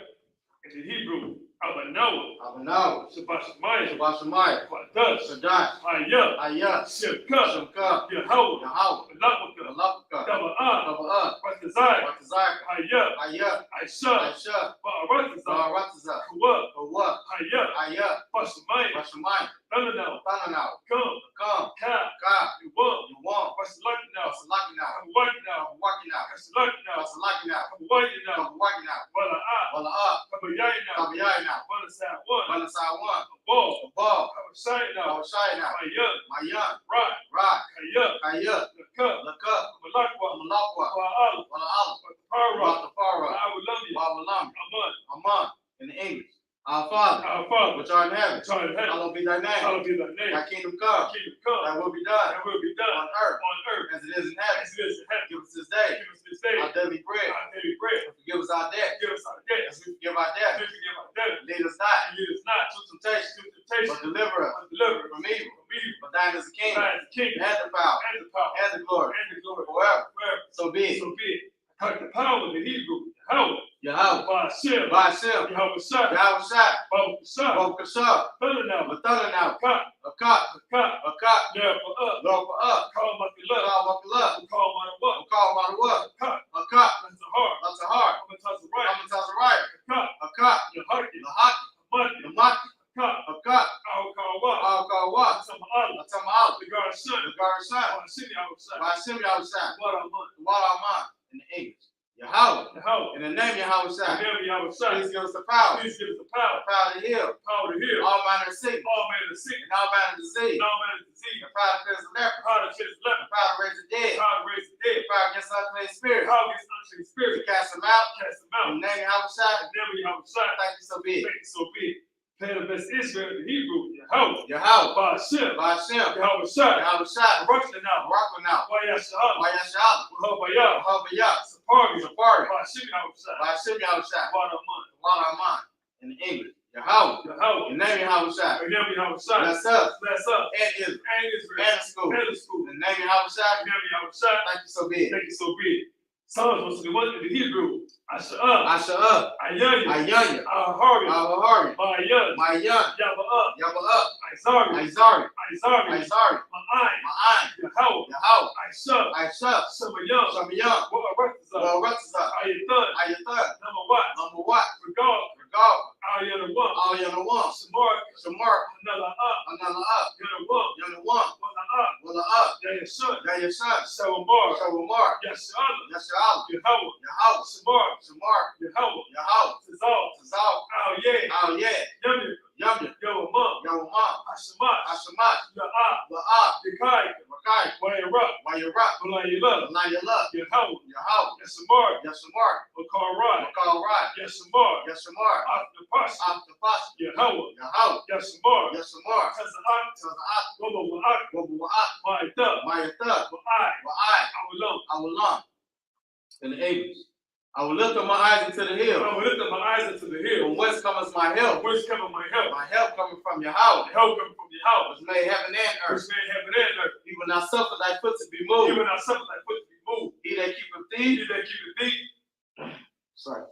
in the Hebrew, Abanawa, Shabbat Shabbat Shemayah, Quadash, Sadash, Hayah, Ayah, Shirka, Shemka, Yahweh, Yahweh, Malapaka, Malapaka, Taba'ah, Taba'ah, Ratazai, Watazaka, Hayah, Ayah, Aisha, Aisha, Ba'aratazai, Baratazah, Kuwa, Kawa, Hayah, Ayah, Bashamayah, Bashamayah, Thananau, Tananau, Come, Come, Ka, Ka, Yuwam, Yuwam, Basalaknau, Basalaknau, Hawakinau, Wakinau, Basalaknau, Basalaknau, Hawakinau, Wakinau, Wala'ah, Wala'ah, Kabayayinau, Tabayayinau, Walasawan, Balasawan, Ball, Ball, Kawashayinau, Kawashayinau, Hayah, Mayan, Right, Ra, Hayah, Kaya, Laka, Laka, Malakwa, Malakwa, Wa'al, Wala'al, Watapara, Watapara, Awalami, Wawalam, Aman, Aman, in English. Our Father, our Father, which art in heaven, which art in heaven, hallowed be thy name. hallowed be thy name. Thy kingdom come, Kingdom come, thy will be done thy will be done on earth on earth as it is in heaven. as it is in heaven. Give us this day Give us this day our daily bread. our daily bread. And forgive us our debt Give us our debt as we forgive our as debtors. we forgive our debtors. Lead us not And lead us not into temptation, into temptation, but deliver us but deliver us from evil. from evil. For thine is the kingdom, Thine is the kingdom and the power, and the power and the glory, and the glory forever. forever. So be it. So be it. The power of the Hebrew, Yahweh, Yahweh, Ba'ashem, Ba'ashem, Yahweh Shai, Yahweh Shai, Baruch Shai, Baruch Shah, Thananau, Mathananau, Ka, Akat, Ka, Akat, Therefore, Lord for us, Call Makilah, Call Makilah, Call Manawa, Call Manawa, Ka, Akat, that's the heart, that's a heart, Amatazariah, Amatazariah, Ka, Akat, Yahaki, Lahaki, Maki, Lamaki, Ka, Akat, Kawa, Al-Kawa, Sama'ala, Atama'al, the God's Son, the Garden Son, Ba'ashim Yahushai, Ba'ashem Yahweh Shai, what I'm on, Walaman, in the English. Yahweh, Yahweh, in the name of Yahweh the Shai, name of Yahushai, please give us the power, please give us the power, to heal power to heal, all manner of sickness, all manner of sickness, and all manner of disease, and all manner of disease, the power to cleanse the leper, power to chase the leper, power to raise the dead, power to raise the dead, the power against unclean spirits, power against unclean to spirits, cast them out, cast them in out, the name of Yahweh Shai, the name of Yahushai, thank you, so be it. thank you, so be it. Pay the best Israel, the Hebrew, Yahweh, Yahweh, Ba'ashim, Ba'ashem, Yahweh Shai, Yahweh Shai, Baraknau, Baraknau, Wayashah, Wayashah, Wahabayah, Wahabayah, Sapari, Safari, Ba'ashim Yahushai, Ba'ashem Yahweh Shai, Wadaman, Walaman, in English. Yahweh, Yahweh, in the name of Yahweh Shai, the name of Yahushai, bless us, bless us, and Israel, and Israel, and the school, and the school, in the name of Yahweh Shai, the name of Yahushai, thank you, so be it. thank you, so be it. Psalms 121 in the Hebrew, Asha'ah, Asha'ah, Ayaya, Ayaya, Ahari, Ahari, Ma'ayah, Mayan, Yaba'ah, Yaba'ah, Izari, Izari, Izari, Izari, Ma'ai, Ma'an, Yahweh, Yahweh, Aisha, Aisha, Shamayah, Shamiyah, Wa'aratazah, Baratazah, Ayatan, Ayatan, number what? number what? Regard, Regard, Ayana one, Ayana one, Samar, Shamar, another up, another up, Yana one, Yana one, up, Willa up, Yaya son, Yayashan, Sawamar, Shawamar, Yashala, Yasha'al, Yahweh, Yahweh, Samar, Shamar, Yahweh, Yahweh, Tazal, Tazal, Al Ye, Al Yeh, Yamir, Yamya, Yawamam, Yawamah, Hashamash, Hashamash, Ya'ah, La'ah, Yekai, Rakai, Wayarab, Wayarab, Bulayila, Layala, Yahweh, Yahweh, Yasamar, Yashamar, Makarai, Makarai, Yasamar, Yashamar, Aftapash, Aftapash, Yahweh, Yahweh, Yasamar, Yasamar, Taza'at, Taza'at, Waba Wa'at, Wabawa'at, Ma'ita, Mayatha, Wa'ai, Wa'ai, Awalam. Awalam, in the English. I will lift up my eyes into the hill. I will lift up my eyes into the hill. From whence cometh my help? Whence cometh my help? My help coming from Yahweh, Help coming from the house. which made heaven and Which earth. made heaven and earth. He will not suffer thy foot to be moved. Even our something like foot to be moved. He that keepeth He thee, that keepeth thee. sorry.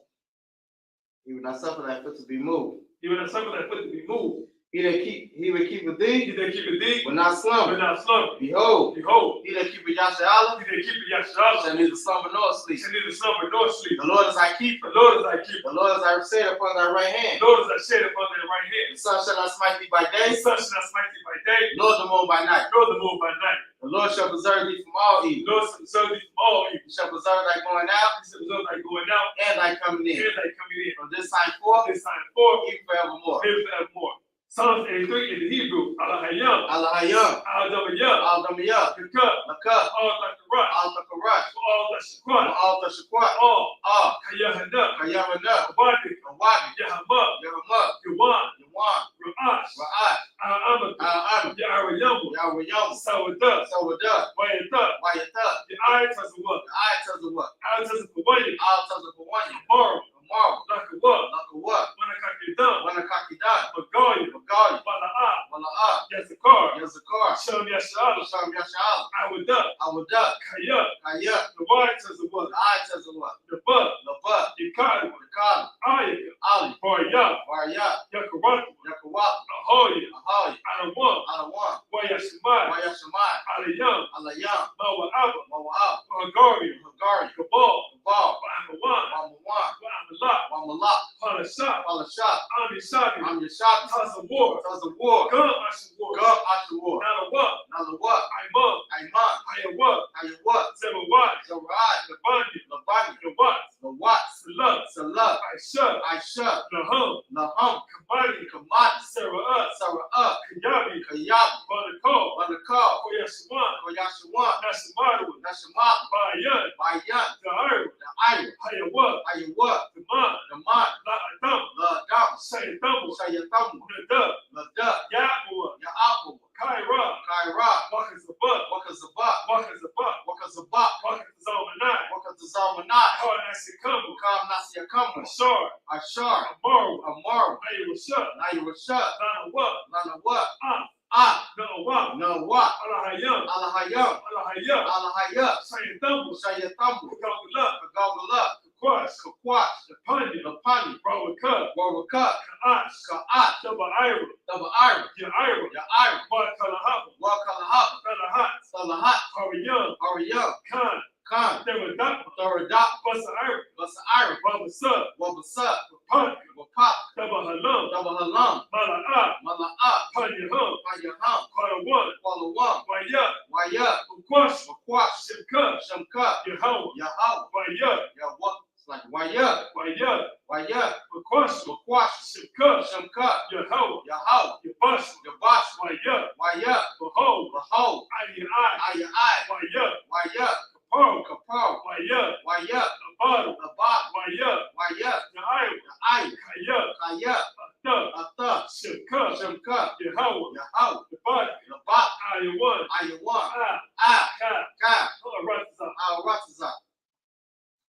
He will not suffer thy foot to be moved. Even our something like foot to be moved. He that keepeth He thee that keepeth thee. will not Will slumber. not slumber. Behold, Behold. he that keepeth Yasha'ala He that keepeth Yashala. shall neither slumber nor sleep. Shall neither slumber nor sleep. The Lord is thy keeper. The Lord is thy keeper. The Lord is thy set upon thy right The hand. Lord is thy shade upon thy right hand. The sun shall not smite thee by The day, sun shall not smite thee by day. nor the moon by night. Nor the moon by night. The Lord shall preserve thee from all The evil. Lord shall preserve thee from all evil. He shall preserve thy going out He shall preserve thy going out and thy coming and in. thy coming in. From this time forth, This time forth. even forevermore. Here forevermore. Psalms 83 in the Hebrew. Alahayam. Allahayam, Al-Damayam. Al-Damiyah, Yakut. Lakah, Al-Takarat. Al-Takarat, All the Shaquat. Al-Tashaquat, All. Ah, Kayahana. Kayamana, Abadi. Awadi, Yahamah. Yahamah, Yawan. Yawan, Ra'ash. Ra'at, Al-Amaka. Al-Am, Ya'arayamu. Yahweh, Sawadah. Sawadah, Wayatah. Wayatah, The eye tells the what? the eye tells of what? Eye tells the Kawaii. Al tells of one, Tomorrow. tomorrow, Like a what? like a what? Manakakidan. When a kakidan, Magalia. Magali, Bala'ah. Wala'ah, Yazakar. Yazakar, Shalom Yashala. Sham Yasha'al, Awadah. Awadah, Kaya. Kaya, The wine tells the what? the eye tells of what? The bud. Labat, Ikari. Yakal, Ayaka. Ali, Barya. Varya, Yakaratu. Yakawat, Ahoya. Ahali, Anawan. Alawan, Wayashimai. Wayashamai, Alayam. Alayam, Mawa Abba. Mawa'ab, Hagari. Hagari, Kabal. Kabal, Wa'amawan. Wamawan, Wa'amalak. Wamalak, Parashah. Palashat, Amishabi. I'm Yashat, Taz of war. tells the war, Gun Asher war. Gum Ashawar, Nalawa. Nalawat, Aimam. Aiman, Ayawa. Ayawat, Zebawai. Zarai, Labani. Labani, Gawat. Lawat, Salat. Salat, Aisha. Aisha, Nahum. Laham, Kamadi. Kamad, Sara'at. Sara'at, Kayabi. Kayab, Banakal. Wanakal, Koyashawan. Koyashawan, Nashimadu. Nashamat, Bayan. Bayan, Da'ir. the Ira, Hayawa. Ayawat, Taman. the Man, La'adam. the Dam, Sayatamu. Sayatamu, Nada. the Ya'mua. Ya'abu, Kaira. Kaira, Wakazabat. Wakazabat, Wakazabat. Wakazabat, Wakazamanai. Wakazamanai, Kawanasikamu. Kam Nasiyakamu, Ashar. Ashar, Amaru. Amaru, Ayawasha. Nayurashat, Nanawa. Lanawat, Ah. Ah, Nanawa. Nawat, Alahayam. Alahayam, Alahayam. Alahayat, Sayatamu. Sayatamu, Kagala. Kagawalat, Kwash. Kakwash, Panya. Lapani, Rawaka. Warakat, Ka'ash. Ka'at, Shaba Ira. Double Ira, Ya'ira. Ya'ira, Bakalahaba. Wakalahab, Kalahat. Salahat, Hariyam. Ariyam, Khan. Khan, Dewadakma. Thorodak, Basa Ira. Basa Ira, Babasa. Wabasat, Panya. Wapak, Daba Halam. Double Halam, Mala'ah. Mala'at, Panya Hum. Payaham, Karawan. Walawam, Waya. Wayat, Ukwash. Wakwash, Shimka. Shamkat, Yahweh. Yahal, Waya. Yawak, it's like Wayat, Waya. Wayat, Ukwash. Wakwash, Shimka. Shamkat, Yahweh. Yahal, Yabash. Yabash, Waya. Wayat, Behold. Behold, Ayai. Ayai, Waya. Wayat, Kapar. Kapar, Waya. Wayat, Abadu. Abad, Waya. Wayat, Ya'ira. Ay, Kaya. Kayat, Ata. Ata, Shimka. Shamkat, Yahweh. Yahal, Yabad. Labat, Ayawan. Ayawan, Ah. Ah, Ka. Ka, Ratza. Al-Ratazah.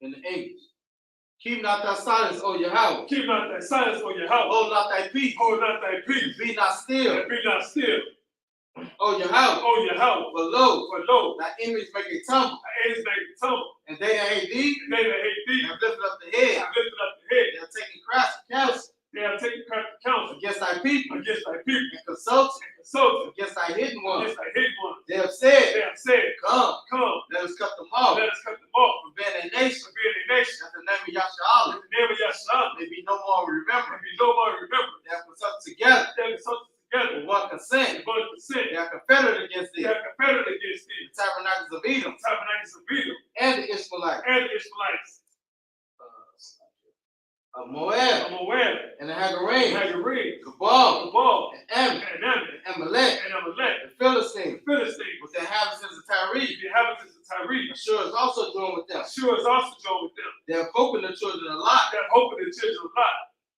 In the English. Keep not thy silence, O Yahweh. Keep not thy silence on your house. Hold not thy peace. Hold not thy peace. Be not still, And be not still. O Yahweh. On your house. For lo, For lo, thy enemies make a tumble, thy enemies make it tumble. and they that hate thee And they that hate thee have lifted up the head. have lifted up the head. They have taken crafty counsel They have taken crafty counsel against thy people, against thy people. and consulted And consulted against thy hidden ones. against thy hidden ones. They have They said, have said, Come, come, let us cut them off let us cut them off from being a nation from being tabernacles of Edom, tabernacles of Edom, and the Ishmaelites, and the Ishmaelites, of Moab, and the Hagarim, Gabal, Gabal, and Ammon, and Ammon, and Amalek, and Amalek, the Philistines, Philistines, with the inhabitants of Tyre. the inhabitants of Tyre. Ashur is also joined with them. Ashur is also joined with them. They have spoken the children a lot. That hope of the children of Lot.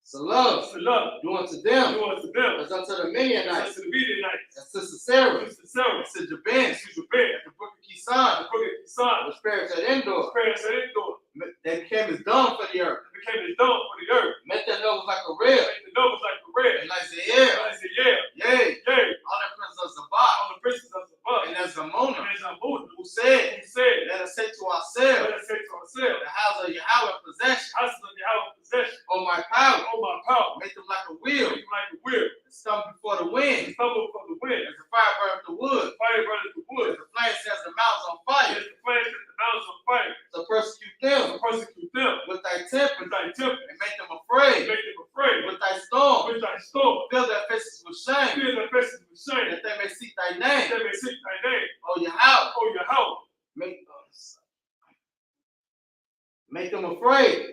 Salah, Salah, do unto them do unto them, as unto the as Midianites, unto the Midianites, as to Sisera, as to Sarah, as to Jabin, as to Jabin, at the brook of Kisan, the crooked Kisan, which perished at Endor. parents at Endor, They became as dung for the earth. it became a dome for the earth. Met their nose like a rib. Make the numbers like the red. And like Zaire, I said, yeah, yea, yay, all the princes of Zabah, all the princes of the bus, and as Zamona, and as I moved, who said, he said, let us say to let ourselves, us say to ourselves, the house of Yahweh in possession, houses of Yahweh in possession, O my power, oh my power, make them like a wheel, make them like a wheel, and stumble before the wind, stumble from the wind, as the fire burns the wood, fire burns the wood, as the flame sets the mountains on fire, as the flames set the mountains on fire, to persecute them persecute them with thy temper, with thy temper, and make them afraid make them afraid with thy storm, with thy storm, fill their faces with shame, fill their faces with shame, that they may seek thy that name, they may seek thy name, O Yahweh, oh Yahweh, make them afraid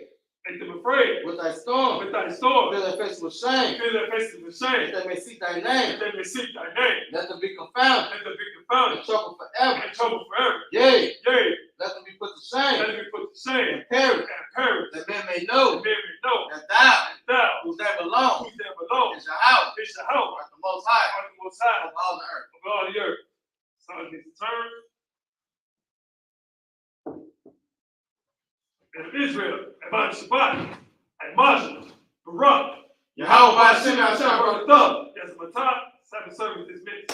make them afraid with thy storm, with thy storm, fill their faces with shame, fill their faces with that shame, they may seek thy that name, they may seek thy name, let them be confounded, let them be and confounded, troubled forever, and trouble forever. yea, Yea, let them be put to let shame, them be put to shame and perish, and perish, that men may that know men may know that thou, thou, whose name alone whose name alone, is Yahweh, is Yahweh, art the most high art the most high of all the earth. of all the earth. So it needs to turn. And Israel, and by Shabbat, and Majah, Barak, Yahweh by Hashem, Hashem, Hashem, Barak, yes, Matah, 7 service this minute.